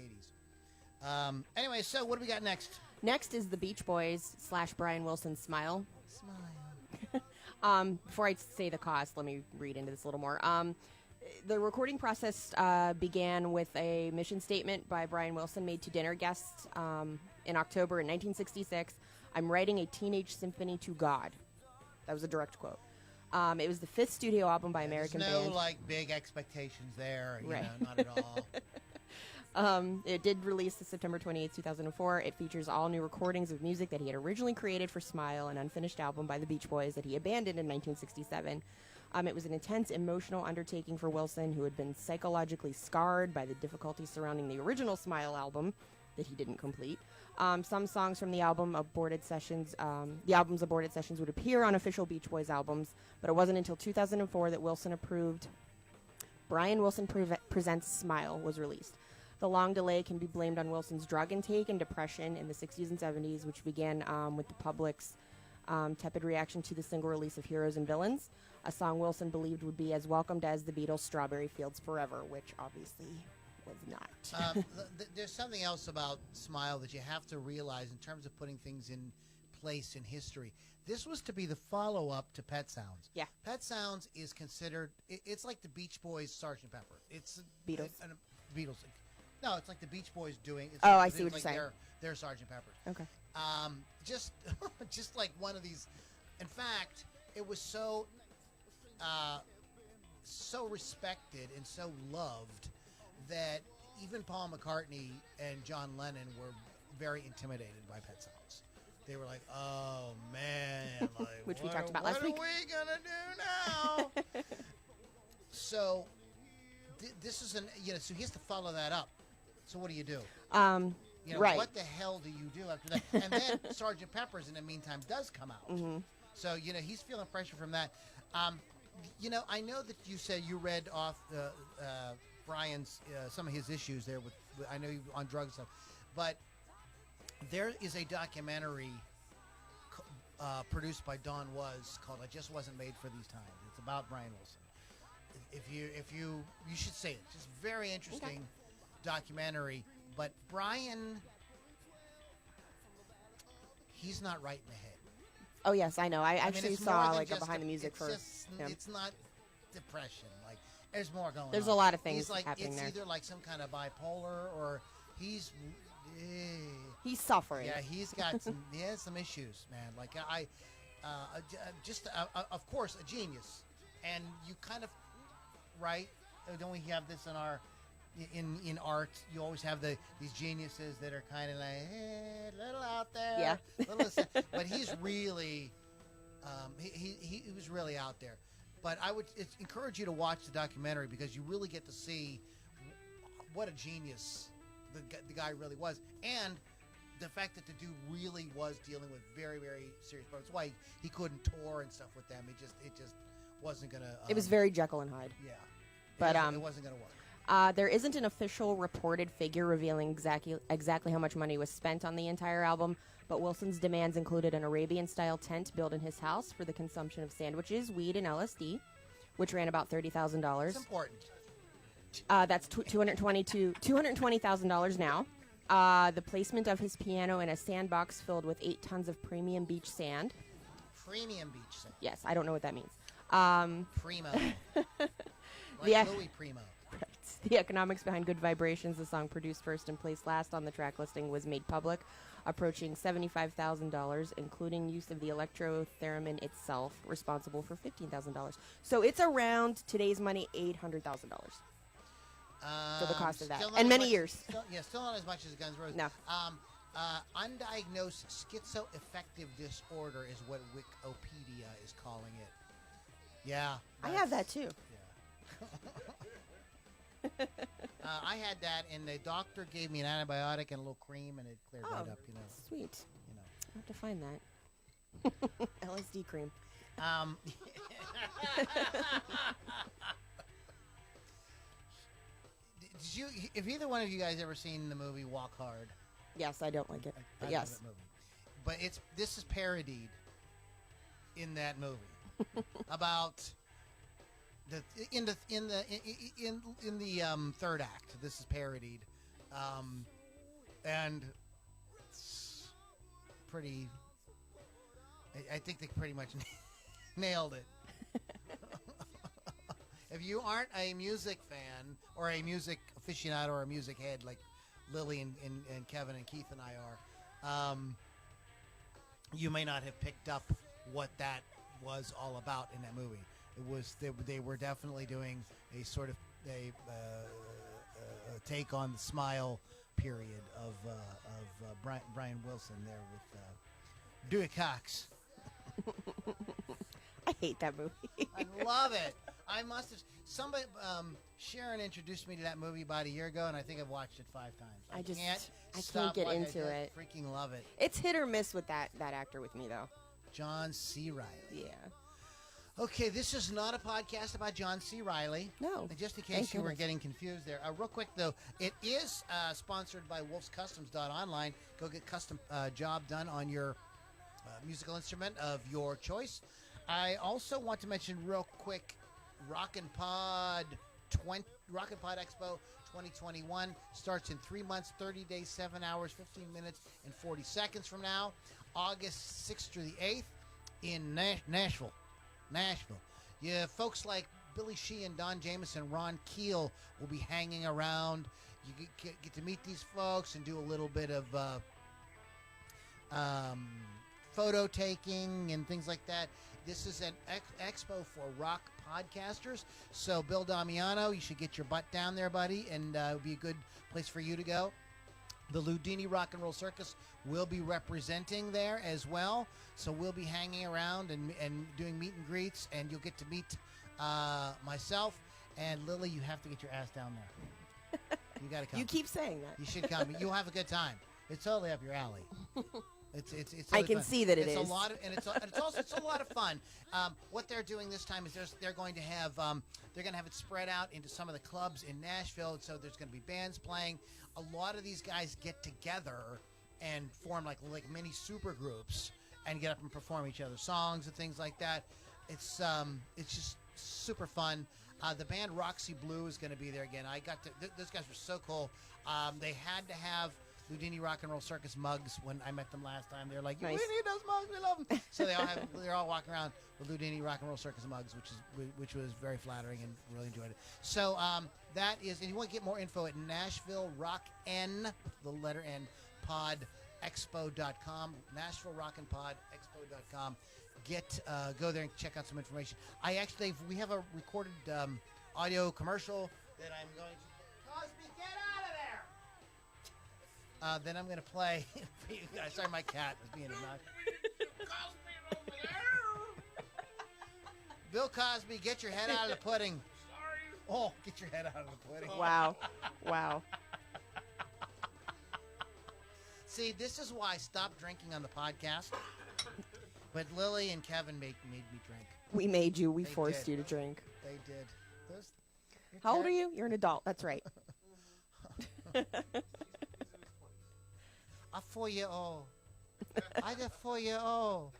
'80s. Anyway, so what do we got next? next is the Beach Boys / Brian Wilson's Smile. Smile. Before I say the cost, let me read into this a little more. The recording process began with a mission statement by Brian Wilson made to dinner guests in October in 1966. I'm writing a teenage symphony to God. That was a direct quote. It was the 5th studio album by American There's no band. like big expectations there. Right. Not at all. It did release September 28, 2004. It features all new recordings of music that he had originally created for Smile, an unfinished album by the Beach Boys that he abandoned in 1967. It was an intense emotional undertaking for Wilson, who had been psychologically scarred by the difficulties surrounding the original Smile album that he didn't complete. Some songs from the album's aborted sessions would appear on official Beach Boys albums, but it wasn't until 2004 that Wilson approved Brian Wilson Presents Smile was released. The long delay can be blamed on Wilson's drug intake and depression in the 60s and 70s, which began with the public's tepid reaction to the single release of Heroes and Villains, a song Wilson believed would be as welcomed as the Beatles' Strawberry Fields Forever, which obviously was not. There's something else about Smile that you have to realize in terms of putting things in place in history. This was to be the follow-up to Pet Sounds. Yeah. Pet Sounds is considered, it's like the Beach Boys' Sgt. Pepper. It's Beatles. Beatles. No, it's like the Beach Boys doing. It's Oh, like, I see what it's you're like saying. Their Sgt. Peppers. Okay. Just like one of these. In fact, it was so respected and so loved that even Paul McCartney and John Lennon were very intimidated by Pet Sounds. They were like, "Oh man, like, Which we talked about last week. What are we gonna do now?" So this is so he has to follow that up. So what do you do? Right. What the hell do you do after that? And then Sgt. Pepper's in the meantime does come out. Mm-hmm. So, he's feeling pressure from that. I know that you said you read off Brian's, some of his issues there with I know on drug stuff, but there is a documentary produced by Don Was called "I Just Wasn't Made for These Times." It's about Brian Wilson. If you should see it. It's just very interesting documentary. But Brian, he's not right in the head. Oh yes, I know. I actually it's saw more than like a just behind the music for him. It's not depression. Like there's more going on. There's a lot of things He's like happening it's there. either like some kind of bipolar or he's He's suffering. yeah, he's got some issues, man. Like of course a genius, and you kind of right. Don't we have this in our in art? You always have these geniuses that are kind of like a little out there, Yeah. but he's really he was really out there. But I would encourage you to watch the documentary because you really get to see what a genius the guy really was, and the fact that the dude really was dealing with very, very serious problems. That's why he couldn't tour and stuff with them. It just wasn't gonna. It was very Jekyll and Hyde. Yeah, But, it wasn't gonna work. There isn't an official reported figure revealing exactly how much money was spent on the entire album, but Wilson's demands included an Arabian-style tent built in his house for the consumption of sandwiches, weed, and LSD, which ran about $30,000. It's important. That's $220,000 now. The placement of his piano in a sandbox filled with 8 tons of premium beach sand. Premium beach sand. Yes, I don't know what that means. Primo. Like Yeah. Louis Primo. The economics behind Good Vibrations, the song produced first and placed last on the track listing, was made public, approaching $75,000, including use of the electrotheremin itself, responsible for $15,000. So it's around today's money $800,000 for the cost of that, Still not and as many much- years. Still not as much as Guns N' Roses. No. Undiagnosed schizoaffective disorder is what Wikipedia is calling it. Yeah. I have that too. Yeah. I had that, and the doctor gave me an antibiotic and a little cream, and it cleared right up. You know. Sweet. You know. I have to find that. LSD cream. Did you? If either one of you guys ever seen the movie Walk Hard? Yes, I don't like it. I But love yes. that movie. But this is parodied in that movie about in the third act. This is parodied, and it's pretty. I think they pretty much nailed it. If you aren't a music fan or a music aficionado or a music head like Lily and Kevin and Keith and I are, you may not have picked up what that was all about in that movie. It was they were definitely doing a sort of a take on the Smile period of Brian Wilson there with Dewey Cox. I hate that movie. I love it. I must have somebody. Sharon introduced me to that movie about a year ago, and I think I've watched it 5 times. I can't can't get into it. Freaking love it. It's hit or miss with that actor with me, though. John C. Reilly. Yeah. Okay, this is not a podcast about John C. Reilly. No. Just in Thank case you were goodness. getting confused there. Real quick, though, it is sponsored by wolfscustoms.online. Go get custom job done on your musical instrument of your choice. I also want to mention real quick Rockin' Pod Expo 2021 starts in 3 months, 30 days, 7 hours, 15 minutes, and 40 seconds from now. August 6th through the 8th in Nashville. Yeah, folks like Billy Sheehan, Don Jameson, Ron Keel will be hanging around. You get to meet these folks and do a little bit of photo taking and things like that. This is an expo for rock podcasters. So, Bill Damiano, you should get your butt down there, buddy, and it would be a good place for you to go. The Loudini Rock and Roll Circus will be representing there as well. So we'll be hanging around and doing meet and greets, and you'll get to meet myself. And Lily, you have to get your ass down there. You got to come. You keep saying that. You should come. You'll have a good time. It's totally up your alley. It's I really can fun. see that it it's is. a lot of, and it's also it's a lot of fun. What they're doing this time is they're going to have it spread out into some of the clubs in Nashville. So there's going to be bands playing. A lot of these guys get together and form like mini super groups and get up and perform each other's songs and things like that. It's just super fun. The band Roxy Blue is going to be there again. Those guys were so cool. They had to have Loudini Rock and Roll Circus mugs when I met them last time. They're like, Nice. we need those mugs, we love them. So they're all walking around with Loudini Rock and Roll Circus mugs, which was very flattering and really enjoyed it. So that is, and you want to get more info at Nashville Rock N, the letter N, podexpo.com, Nashville Rock and podexpo.com. Go there and check out some information. We have a recorded audio commercial that I'm going to. Cosby, get out of there! Then I'm going to play for you guys. Sorry, my cat was being obnoxious. Cosby over there! Bill Cosby, get your head out of the pudding. Sorry. Oh, get your head out of the pudding. Wow. See, this is why I stopped drinking on the podcast. But Lily and Kevin made me drink. We made you. We They forced did. you to drink. They did. How old are you? You're an adult. That's right. I'm 4-year-old. I just 4-year-old.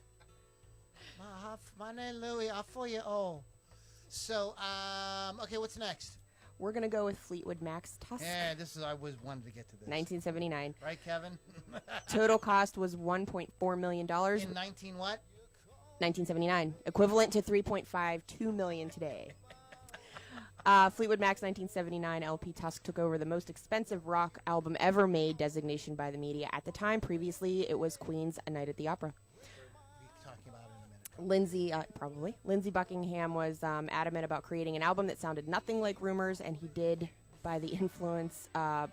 My name Louie. I'm 4-year-old. So, okay, what's next? We're going to go with Fleetwood Mac's Tusk. Yeah, I always wanted to get to this. 1979. Right, Kevin? Total cost was $1.4 million. In 19 what? 1979, equivalent to 3.52 million today. Fleetwood Mac's 1979 LP Tusk took over the most expensive rock album ever made designation by the media at the time. Previously, it was Queen's A Night at the Opera. We'll be talking about it in a minute. Lindsey Buckingham was adamant about creating an album that sounded nothing like Rumors, and he did by the influence,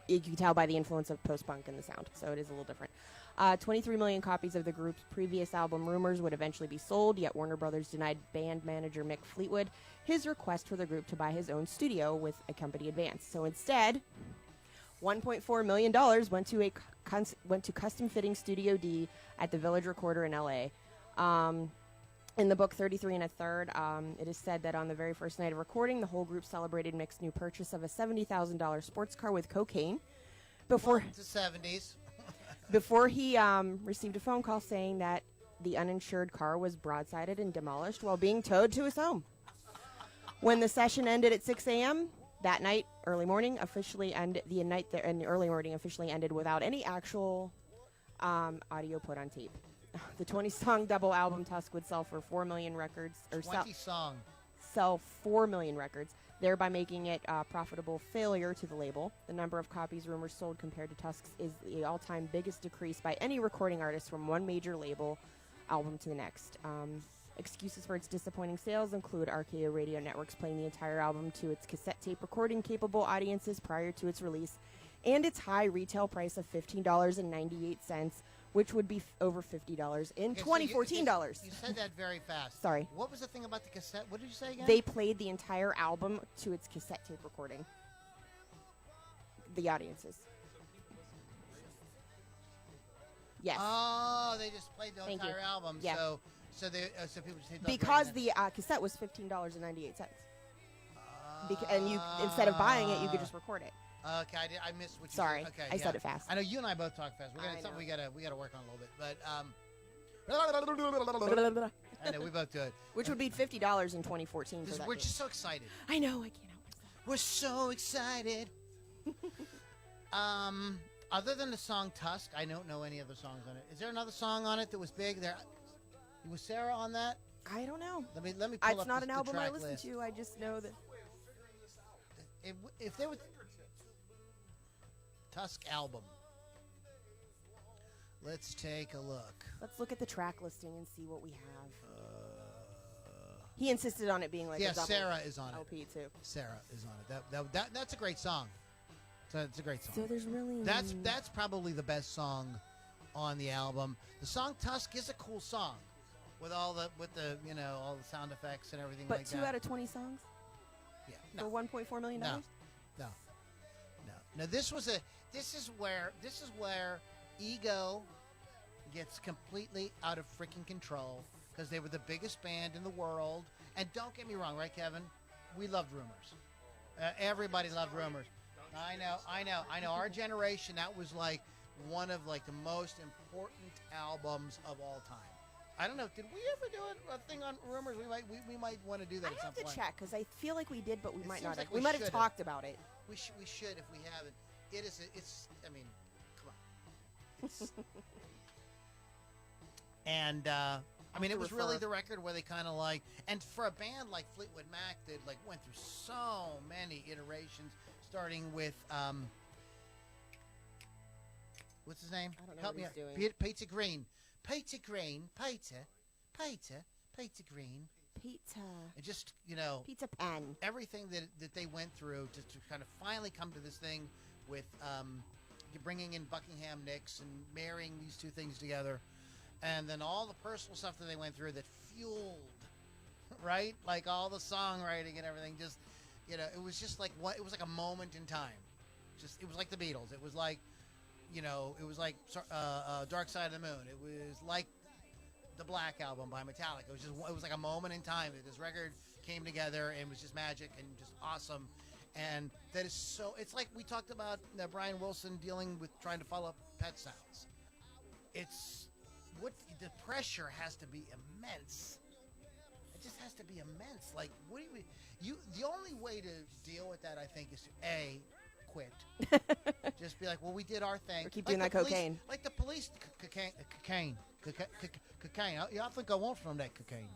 you can tell by the influence of post-punk in the sound, so it is a little different. 23 million copies of the group's previous album, Rumors, would eventually be sold, yet Warner Brothers denied band manager Mick Fleetwood his request for the group to buy his own studio with a company advance. So instead, $1.4 million went to custom fitting Studio D at the Village Recorder in L.A. In the book 33 and a Third, it is said that on the very first night of recording, the whole group celebrated Mick's new purchase of a $70,000 sports car with cocaine. Before It's the 70s. Before he received a phone call saying that the uninsured car was broadsided and demolished while being towed to his home. When the session ended at 6 a.m. that night, the early morning officially ended without any actual audio put on tape. The 20-song double album Tusk would sell for 4 million records, or 20 song. sell 4 million records, thereby making it a profitable failure to the label. The number of copies Rumors sold compared to Tusk's is the all-time biggest decrease by any recording artist from one major label album to the next. Excuses for its disappointing sales include RKO Radio Networks playing the entire album to its cassette tape recording-capable audiences prior to its release, and its high retail price of $15.98, which would be over $50 in 2014 dollars. You said that very fast. Sorry. What was the thing about the cassette? What did you say again? They played the entire album to its cassette tape recording. The audiences. Yes. Oh, they just played the Thank entire you. album. Yeah. So people just hit Because the cassette was $15.98. And you, instead of buying it, you could just record it. Okay, I missed what you Sorry, said. Okay, I said it fast. I know you and I both talk fast. We're gonna I something know. we gotta work on a little bit. But I know we both do it. Which would be $50 in 2014 for that. We're game. just so excited. I know, I can't help myself. We're so excited. Other than the song Tusk, I don't know any other songs on it. Is there another song on it that was big? Was Sarah on that? I don't know. Let me pull up It's not an the album I track listen list. to. I just know that. If there was Tusk album, let's take a look. Let's look at the track listing and see what we have. He insisted on it being like Yeah, a double Sarah is on it. LP too. Sarah is on it. That's a great song. It's a great song. So there's really That's probably the best song on the album. The song Tusk is a cool song with all the all the sound effects and everything but like 2 that. out of 20 songs Yeah. for $1.4 million. No. This is where ego gets completely out of freaking control because they were the biggest band in the world. And don't get me wrong, right, Kevin? We loved Rumors. Everybody loved Rumors. I know. Our generation, that was like one of like the most important albums of all time. I don't know. Did we ever do a thing on Rumors? We might want to do that I at some have to point. check because I feel like we did, but we It might seems not. like Have. we We might have should talked about it. We should if we haven't. It's. I mean, come on. It's, and I mean, it was really the record where they kind of like, and for a band like Fleetwood Mac that like went through so many iterations, starting with what's his name? I don't know Help what me he's out. doing. Peter Green. Peter Green. Pizza. And just Pizza Pan. everything that they went through to kind of finally come to this thing with bringing in Buckingham Nicks and marrying these two things together, and then all the personal stuff that they went through that fueled, right? Like all the songwriting and everything. Just it was just like it was like a moment in time. It was like the Beatles. It was like it was like Dark Side of the Moon. It was like the Black Album by Metallica. It was like a moment in time that this record came together and was just magic and just awesome. And that is so. It's like we talked about Brian Wilson dealing with trying to follow up Pet Sounds. It's what the pressure has to be immense. It just has to be immense. Like what do you? The only way to deal with that, I think, is to quit. Just be like, well, we did our thing. Or keep Like doing that the police- cocaine. Like the police cocaine. Cocaine. I think I want some of that cocaine.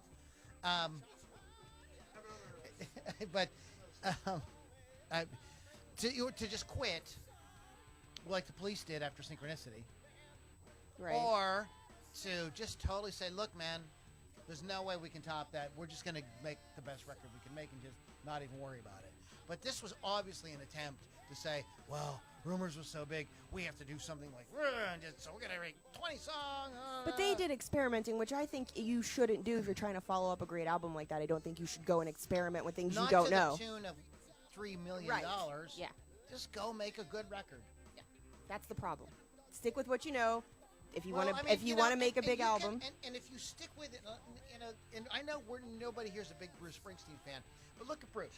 But to just quit, like the police did after Synchronicity, Right. or to just totally say, look, man, there's no way we can top that. We're just going to make the best record we can make and just not even worry about it. But this was obviously an attempt to say, well, Rumors was so big, we have to do something like, so we're going to make 20 songs. But they did experimenting, which I think you shouldn't do if you're trying to follow up a great album like that. I don't think you should go and experiment with things Not you don't to know. the tune of $3 million. Right. Yeah. Just go make a good record. That's the problem. Stick with what you know. If you Well, want to, I mean, if you want to make a big you can- album, and if you stick with it, and I know nobody here's a big Bruce Springsteen fan, but look at Bruce.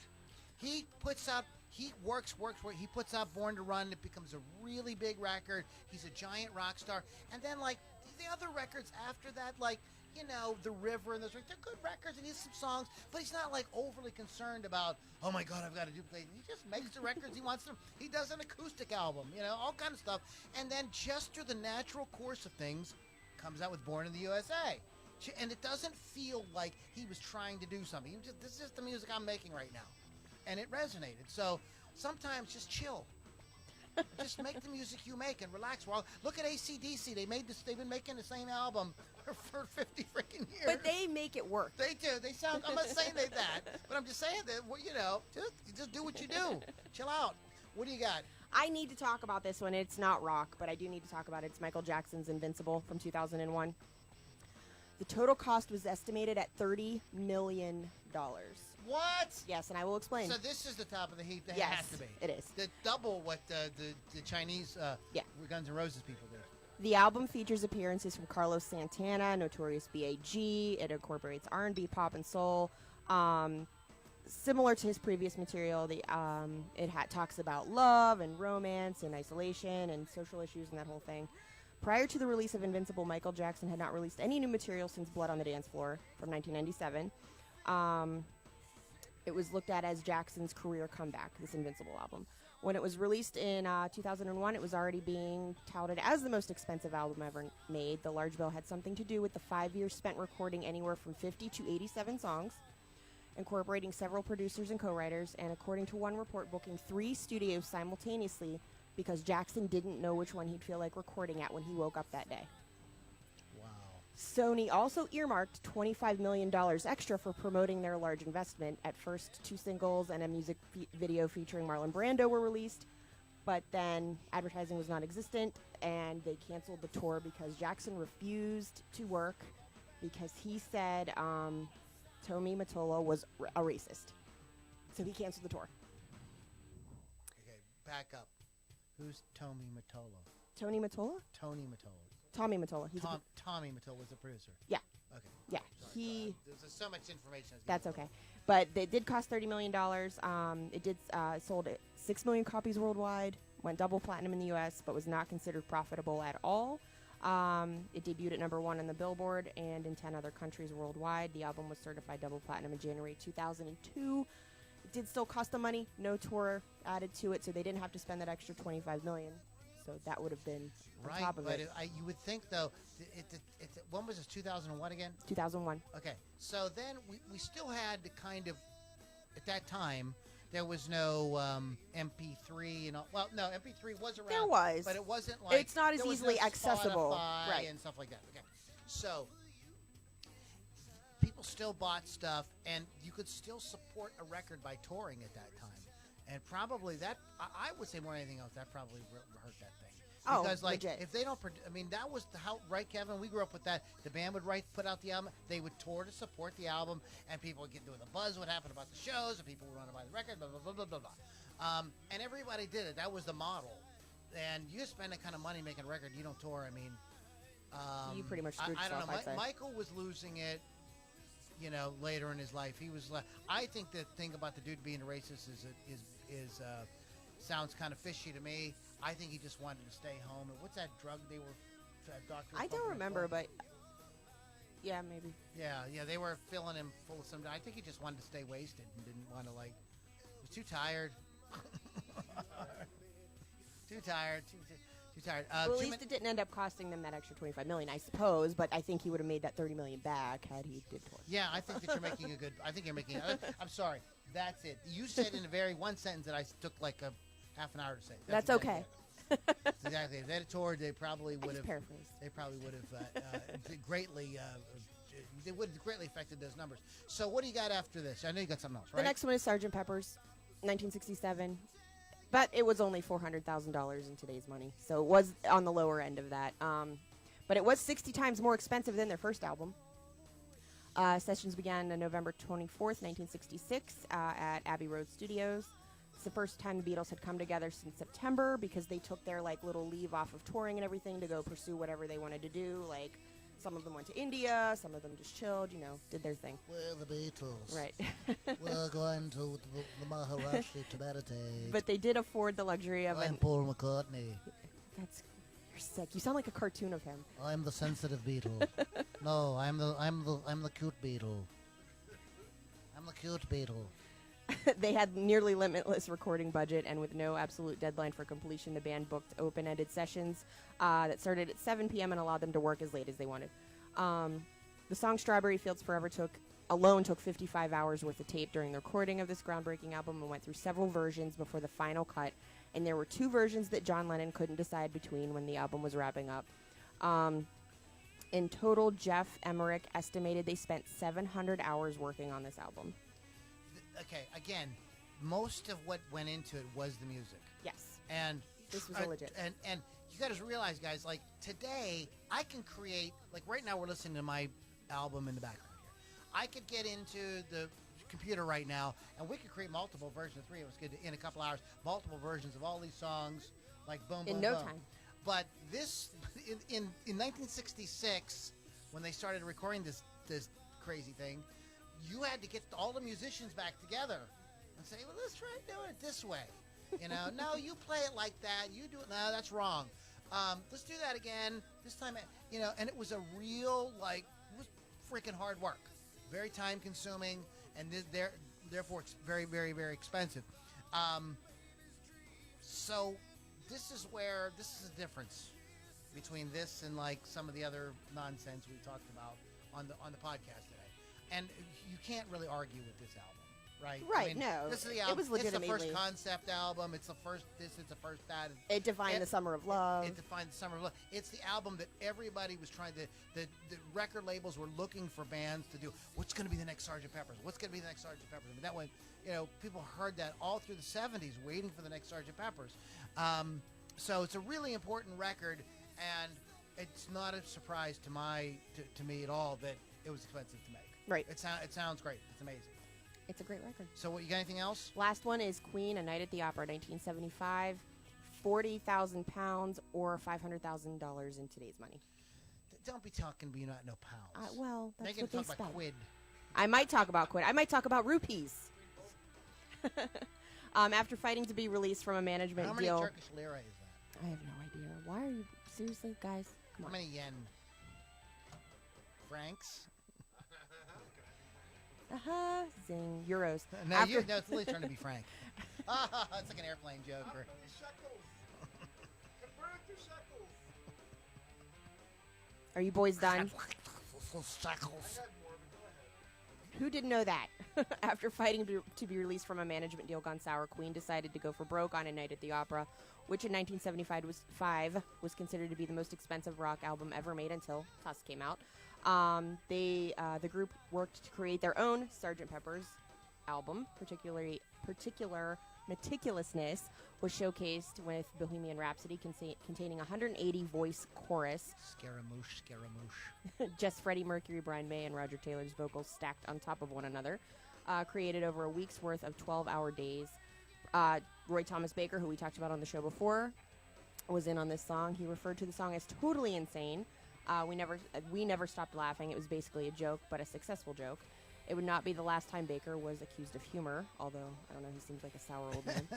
He puts out, he works. He puts out Born to Run. It becomes a really big record. He's a giant rock star. And then, like, the other records after that, like, you know, The River and those, they're good records and he has some songs, but he's not, like, overly concerned about, oh, my God, I've got to duplicate. He just makes the records he wants them. He does an acoustic album, you know, all kind of stuff. And then just through the natural course of things, comes out with Born in the USA. And it doesn't feel like he was trying to do something. This is just the music I'm making right now. And it resonated. So sometimes just chill. Just make the music you make and relax. Well, look at AC/DC. They've been making the same album for 50 freaking years. but they make it work. They do. They sound. I'm not saying that, but I'm just saying that. Well, you know, just do what you do. Chill out. What do you got? I need to talk about this one. It's not rock, but I do need to talk about it. It's Michael Jackson's Invincible from 2001. The total cost was estimated at $30 million. What? Yes, and I will explain. So this is the top of the heap. That Yes, has to be. it is. The double what the Chinese Yeah. Guns N' Roses people did. The album features appearances from Carlos Santana, Notorious B.I.G. It incorporates R&B, pop, and soul. Similar to his previous material, it talks about love and romance and isolation and social issues and that whole thing. Prior to the release of Invincible, Michael Jackson had not released any new material since Blood on the Dance Floor from 1997. It was looked at as Jackson's career comeback, this Invincible album. When it was released in 2001, it was already being touted as the most expensive album ever made. The large bill had something to do with the 5 years spent recording anywhere from 50 to 87 songs, incorporating several producers and co-writers, and according to one report, booking 3 studios simultaneously because Jackson didn't know which one he'd feel like recording at when he woke up that day. Wow. Sony also earmarked $25 million extra for promoting their large investment. At first, 2 singles and a music video featuring Marlon Brando were released, but then advertising was non-existent, and they canceled the tour because Jackson refused to work because he said Tommy Mottola was a racist. So he canceled the tour. Okay, back up. Who's Tommy Mottola? Tony Mottola? Tony Mottola. Tommy Mottola. He's Tommy Mottola was the producer. Yeah. Okay. Yeah, Sorry. There's so much information. That's okay. But it did cost $30 million. It did sold 6 million copies worldwide, went double platinum in the U.S., but was not considered profitable at all. It debuted at number 1 on the Billboard and in 10 other countries worldwide. The album was certified double platinum in January 2002. It did still cost them money. No tour added to it, so they didn't have to spend that extra $25 million. So that would have been on Right, top of but it. you would think, though, when was this, 2001 again? 2001. Okay, so then we still had to kind of, at that time, there was no MP3 and all. Well, no, MP3 was around. There was. But it wasn't like. It's not as there was easily no accessible. Spotify Right. and stuff like that. Okay, so people still bought stuff, and you could still support a record by touring at that time. And probably that, I would say more than anything else, that probably hurt that thing. Oh, Because, like, legit. if they don't, I mean, that was how, right, Kevin? We grew up with that. The band would put out the album. They would tour to support the album, and people would get into the buzz, what happened about the shows, and people would want to buy the record, blah, blah, blah, blah, blah, blah. And everybody did it. That was the model. And you spend that kind of money making a record, you don't tour. I mean, You pretty much screwed I don't yourself, know. I'd say. Michael was losing it, you know, later in his life. He was. I think the thing about the dude being a racist is sounds kind of fishy to me. I think he just wanted to stay home. And what's that drug they were? Doctor. I don't remember, but yeah, maybe. Yeah, they were filling him full of some. I think he just wanted to stay wasted and didn't want to he was too tired. Too Too tired. Well, at least it didn't end up costing them that extra $25 million, I suppose. But I think he would have made that $30 million back had he did tour. Yeah, I think that you're making a good. I think you're making. I'm sorry. That's it. You said in a very one sentence that I took like a half an hour to say. That's exactly okay. it. That's exactly. If they had toured, they probably would have. Paraphrased. They probably would have greatly. They would have greatly affected those numbers. So what do you got after this? I know you got something else, right? The next one is Sgt. Pepper's, 1967. But it was only $400,000 in today's money, so it was on the lower end of that. But it was 60 times more expensive than their first album. Sessions began on November 24th, 1966, at Abbey Road Studios. It's the first time the Beatles had come together since September because they took their little leave off of touring and everything to go pursue whatever they wanted to do. Like, some of them went to India, some of them just chilled, did their thing. We're the Beatles. Right. We're going to the Maharashi to meditate. But they did afford the luxury of I'm Paul McCartney. You're sick. You sound like a cartoon of him. I'm the sensitive Beatle. No, I'm the cute Beatle. I'm the cute Beatle. They had nearly limitless recording budget, and with no absolute deadline for completion, the band booked open-ended sessions that started at 7 p.m. and allowed them to work as late as they wanted. The song Strawberry Fields Forever took 55 hours worth of tape during the recording of this groundbreaking album and went through several versions before the final cut, and there were 2 versions that John Lennon couldn't decide between when the album was wrapping up. In total, Jeff Emmerich estimated they spent 700 hours working on this album. Okay, again, most of what went into it was the music. Yes. And this was legit. And you got to realize, guys, like today, I can create, like right now we're listening to my album in the background here. I could get into the computer right now, and we could create multiple versions, 3 of us could, in a couple hours, multiple versions of all these songs, like boom, boom, in no boom. time. But this, in 1966, when they started recording this crazy thing, you had to get all the musicians back together and say, well, let's try doing it this way. No, you play it like that. You do it. No, that's wrong. Let's do that again. This time, and it was a real, it was freaking hard work. Very time consuming, and therefore it's very, very, very expensive. So this is the difference between this and some of the other nonsense we talked about on the podcast today. And you can't really argue with this album, right? Right, no. This is the album. It was legitimately. It's the first concept album. It's the first this. It's the first that. It defined the Summer of Love. It defined the Summer of Love. It's the album that everybody was trying to. The record labels were looking for bands to do. What's going to be the next Sgt. Pepper's? What's going to be the next Sgt. Pepper's? I mean, that one, people heard that all through the 70s, waiting for the next Sgt. Pepper's. So it's a really important record, and it's not a surprise to me at all that it was expensive to make. Right. It sounds great. It's amazing. It's a great record. So you got anything else? Last one is Queen, A Night at the Opera, 1975. 40,000 pounds or $500,000 in today's money. Don't be talking, but you not know pounds. Well, that's Make what they talk spent. about quid. I might talk about quid. I might talk about rupees. After fighting to be released from a management How many deal. Turkish lira is that? I have no idea. Why are you seriously, guys? Come How on. many yen? Francs? Zing. Euros. No, it's literally trying to be frank. It's like an airplane joke. How many shekels? Convert it to shekels. Are you boys done? I had more, but go ahead. Who didn't know that? After fighting to be released from a management deal gone sour, Queen decided to go for broke on A Night at the Opera, which in 1975 was considered to be the most expensive rock album ever made until Tusk came out. The group worked to create their own Sgt. Pepper's album. Particular meticulousness was showcased with Bohemian Rhapsody containing 180 voice chorus. Scaramouche. Just Freddie Mercury, Brian May, and Roger Taylor's vocals stacked on top of one another. Created over a week's worth of 12-hour days. Roy Thomas Baker, who we talked about on the show before, was in on this song. He referred to the song as totally insane. We never stopped laughing. It was basically a joke, but a successful joke. It would not be the last time Baker was accused of humor, although, I don't know, he seems like a sour old man.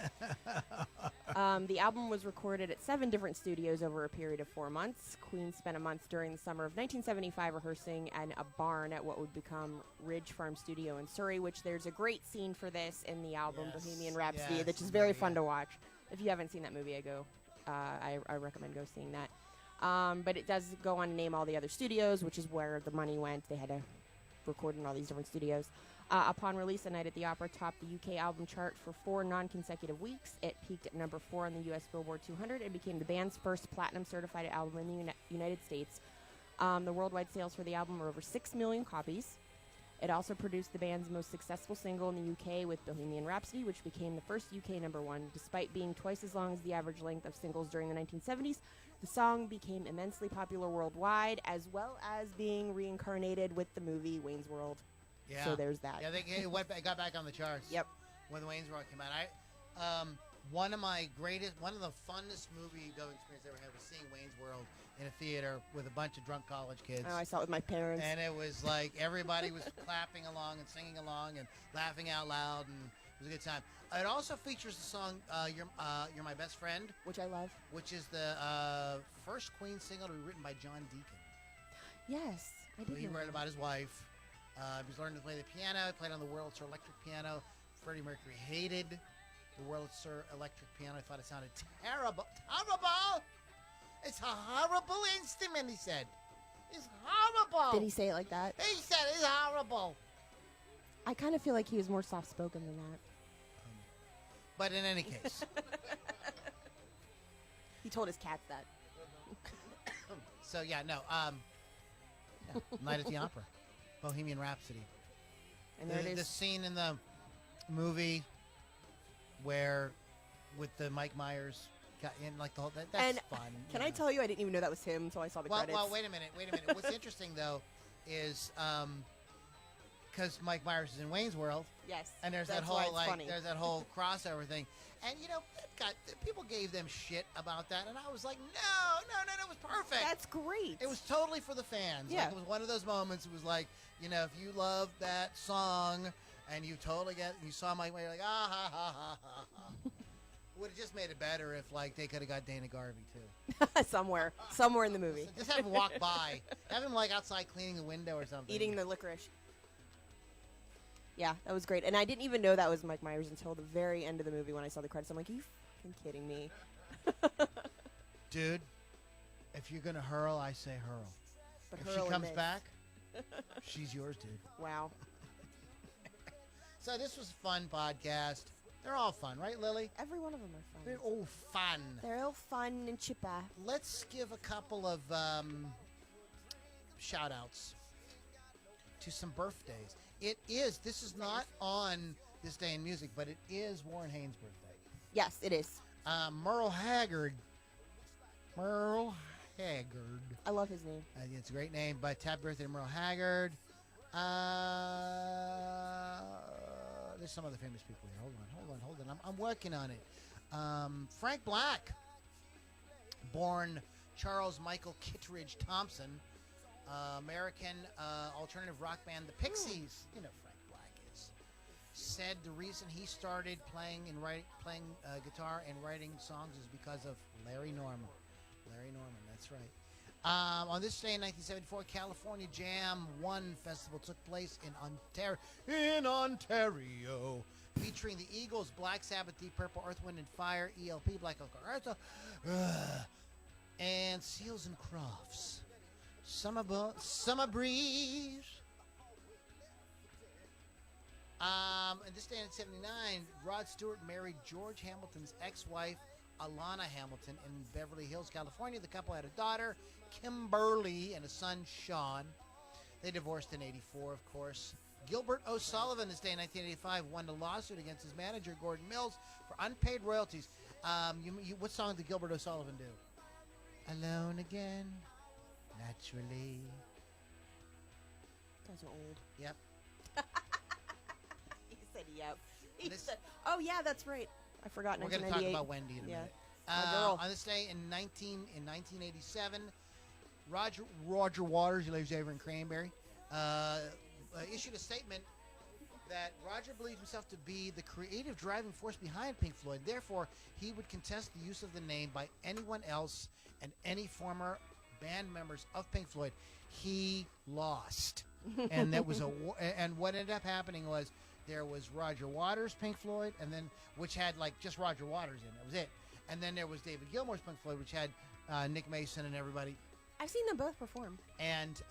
The album was recorded at 7 different studios over a period of 4 months. Queen spent a month during the summer of 1975 rehearsing in a barn at what would become Ridge Farm Studio in Surrey, which there's a great scene for this in the album Yes, Bohemian Rhapsody, yes, which is very yeah. fun to watch. If you haven't seen that movie, I go I recommend go seeing that. But it does go on to name all the other studios, which is where the money went. They had to record in all these different studios. Upon release, A Night at the Opera topped the UK album chart for 4 non-consecutive weeks. It peaked at number 4 on the US Billboard 200 and became the band's first platinum-certified album in the United States. The worldwide sales for the album were over 6 million copies. It also produced the band's most successful single in the UK with Bohemian Rhapsody, which became the first UK number 1. Despite being twice as long as the average length of singles during the 1970s, the song became immensely popular worldwide, as well as being reincarnated with the movie Wayne's World. Yeah. So there's that. Yeah, it got back on the charts. Yep. When the Wayne's World came out, one of the funnest movie going experiences I ever had was seeing Wayne's World in a theater with a bunch of drunk college kids. Oh, I saw it with my parents. And it was like everybody was clapping along and singing along and laughing out loud, and it was a good time. It also features the song "You're My Best Friend," Which I love. which is the first Queen single to be written by John Deacon. Yes, I did. He know wrote that. about his wife. He was learning to play the piano. He played on the Wurlitzer electric piano. Freddie Mercury hated the Wurlitzer electric piano. He thought it sounded terrible. Terrible! It's a horrible instrument, he said. It's horrible. Did he say it like that? He said it's horrible. I kind of feel like he was more soft-spoken than that. But in any case, He told his cats that. so yeah, no. Night at the Opera, Bohemian Rhapsody. And there it The is. scene in the movie where with the Mike Myers got in like the whole that's And fun. Can you I know. tell you, I didn't even know that was him until I saw the credits. Well, wait a minute. What's interesting though is because Mike Myers is in Wayne's World, Yes. and there's that's that why whole it's funny. there's that whole crossover thing, and people gave them shit about that, and I was like, no, it was perfect. That's great. It was totally for the fans. Yeah. Like, it was one of those moments. It was like, if you love that song and you totally you saw Mike Myers, you're like, ah ha ha ha ha ha. Would have just made it better if they could have got Dana Garvey too. somewhere in the movie. Just have him walk by. Have him outside cleaning the window or something. Eating the licorice. Yeah, that was great. And I didn't even know that was Mike Myers until the very end of the movie when I saw the credits. I'm like, are you fucking kidding me? Dude, if you're gonna hurl, I say hurl. But If hurl she and comes miss. back, she's yours, dude. Wow. So this was a fun podcast. They're all fun, right, Lily? Every one of them are fun. They're all fun. They're all fun and chipper. Let's give a couple of shout-outs to some birthdays. This is not on This Day in Music, but it is Warren Haynes' birthday. Yes, it is. Merle Haggard. Merle Haggard. I love his name. It's a great name, but happy birthday to Merle Haggard. There's some other famous people here. Hold on. I'm working on it. Frank Black, born Charles Michael Kittredge Thompson, American alternative rock band The Pixies. You know who Frank Black is. Said the reason he started playing guitar and writing songs is because of Larry Norman. Larry Norman, that's right. On this day in 1974, California Jam 1 Festival took place in Ontario, featuring the Eagles, Black Sabbath, Deep Purple, Earth, Wind and Fire, ELP, Black Alcohol, and Seals and Crofts. Summer Breeze. On this day in 1979, Rod Stewart married George Hamilton's ex-wife, Alana Hamilton, in Beverly Hills, California. The couple had a daughter, Kimberly, and a son, Sean. They divorced in 1984, of course. Gilbert O'Sullivan, this day in 1985, won a lawsuit against his manager, Gordon Mills, for unpaid royalties. What song did Gilbert O'Sullivan do? Alone Again, Naturally. Guys are old. Yep. He said yep. He This- said, oh, yeah, that's right. I forgot We're going to talk 1998. about Wendy in a Yeah. minute. My girl. On this day in 1987, Roger Waters, who lives over in Cranberry, issued a statement that Roger believed himself to be the creative driving force behind Pink Floyd. Therefore, he would contest the use of the name by anyone else and any former band members of Pink Floyd. He lost, and that was and what ended up happening was there was Roger Waters, Pink Floyd, and then which had just Roger Waters in it. That was it. And then there was David Gilmour's Pink Floyd, which had Nick Mason and everybody. I've seen them both perform. And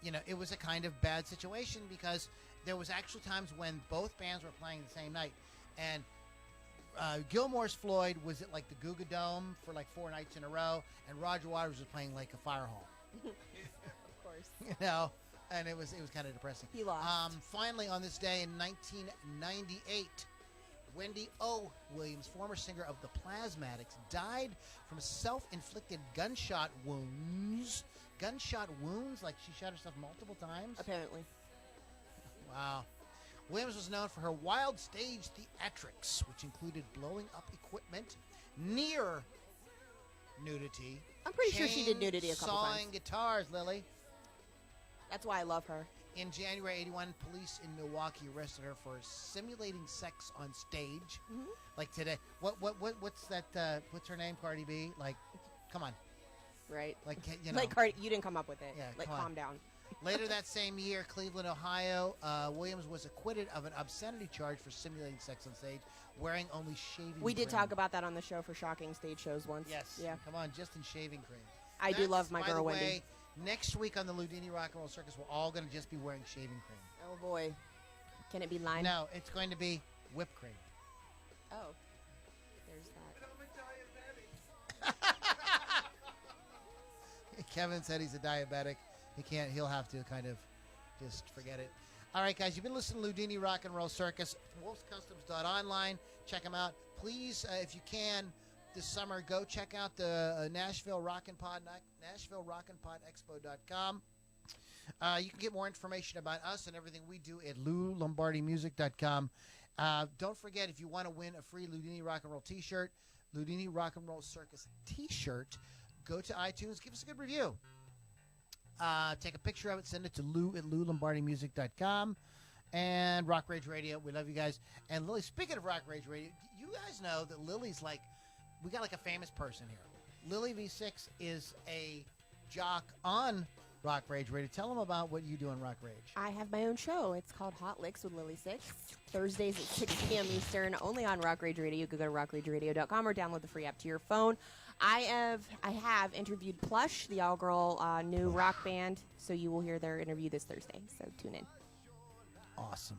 you know, it was a kind of bad situation because there was actually times when both bands were playing the same night. And Gilmour's Floyd was at like the Goo Goo Dome for like 4 nights in a row, and Roger Waters was playing like a fire hall. Of course. You know, and it was kind of depressing. He lost. Finally, on this day in 1998, Wendy O. Williams, former singer of the Plasmatics, died from self-inflicted gunshot wounds. Gunshot wounds? Like she shot herself multiple times? Apparently. Wow. Williams was known for her wild stage theatrics, which included blowing up equipment, near nudity. I'm pretty sure she did nudity a couple times. Sawing guitars, Lily. That's why I love her. In January '81, police in Milwaukee arrested her for simulating sex on stage. Mm-hmm. Like today, what's that? What's her name? Cardi B. Like, come on. Right. Like, you know. Like, Cardi, you didn't come up with it. Yeah, like, come on. calm down. Later that same year, Cleveland, Ohio, Williams was acquitted of an obscenity charge for simulating sex on stage, wearing only shaving We did cream. talk about that on the show for Shocking Stage Shows once. Yes. Yeah. Come on, just in shaving cream. I do love my by girl the Wendy. way, next week on the Loudini Rock and Roll Circus, we're all going to just be wearing shaving cream. Oh, boy. Can it be lime? No, it's going to be whipped cream. Oh. There's that. I'm a diabetic. Kevin said he's a diabetic. He'll have to kind of just forget it. All right, guys, you've been listening to Loudini Rock and Roll Circus, wolfscustoms.online. Check them out. Please, if you can, this summer, go check out the Nashville Rock and Pod, NashvilleRockandPodExpo.com. You can get more information about us and everything we do at LouLombardiMusic.com. Don't forget, if you want to win a free Loudini Rock and Roll T-shirt, Loudini Rock and Roll Circus T-shirt, go to iTunes, give us a good review. Take a picture of it, send it to Lou at LouLombardiMusic.com. And Rock Rage Radio, we love you guys. And Lily, speaking of Rock Rage Radio, you guys know that Lily's like, we got like a famous person here. Lily V6 is a jock on Rock Rage Radio. Tell them about what you do on Rock Rage. I have my own show. It's called Hot Licks with Lily Six. Thursdays at 6 p.m. Eastern, only on Rock Rage Radio. You can go to rockrageradio.com or download the free app to your phone. I have interviewed Plush, the all-girl new rock band, so you will hear their interview this Thursday. So tune in. Awesome.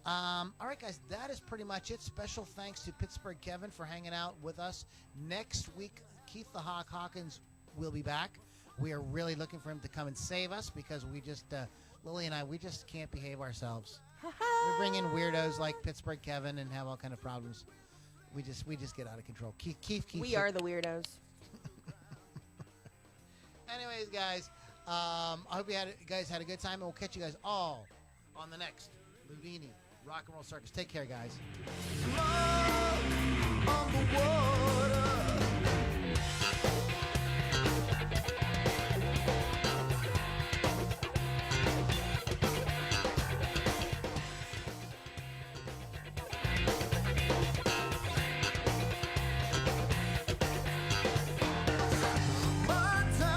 All right, guys, that is pretty much it. Special thanks to Pittsburgh Kevin for hanging out with us. Next week, Keith the Hawk Hawkins will be back. We are really looking for him to come and save us because we just, Lily and I, we just can't behave ourselves. We bring in weirdos like Pittsburgh Kevin and have all kind of problems. We just get out of control. Keith. We are the weirdos. Anyways, guys, I hope you guys had a good time, and we'll catch you guys all on the next Loudini Rock and Roll Circus. Take care, guys. On the wall.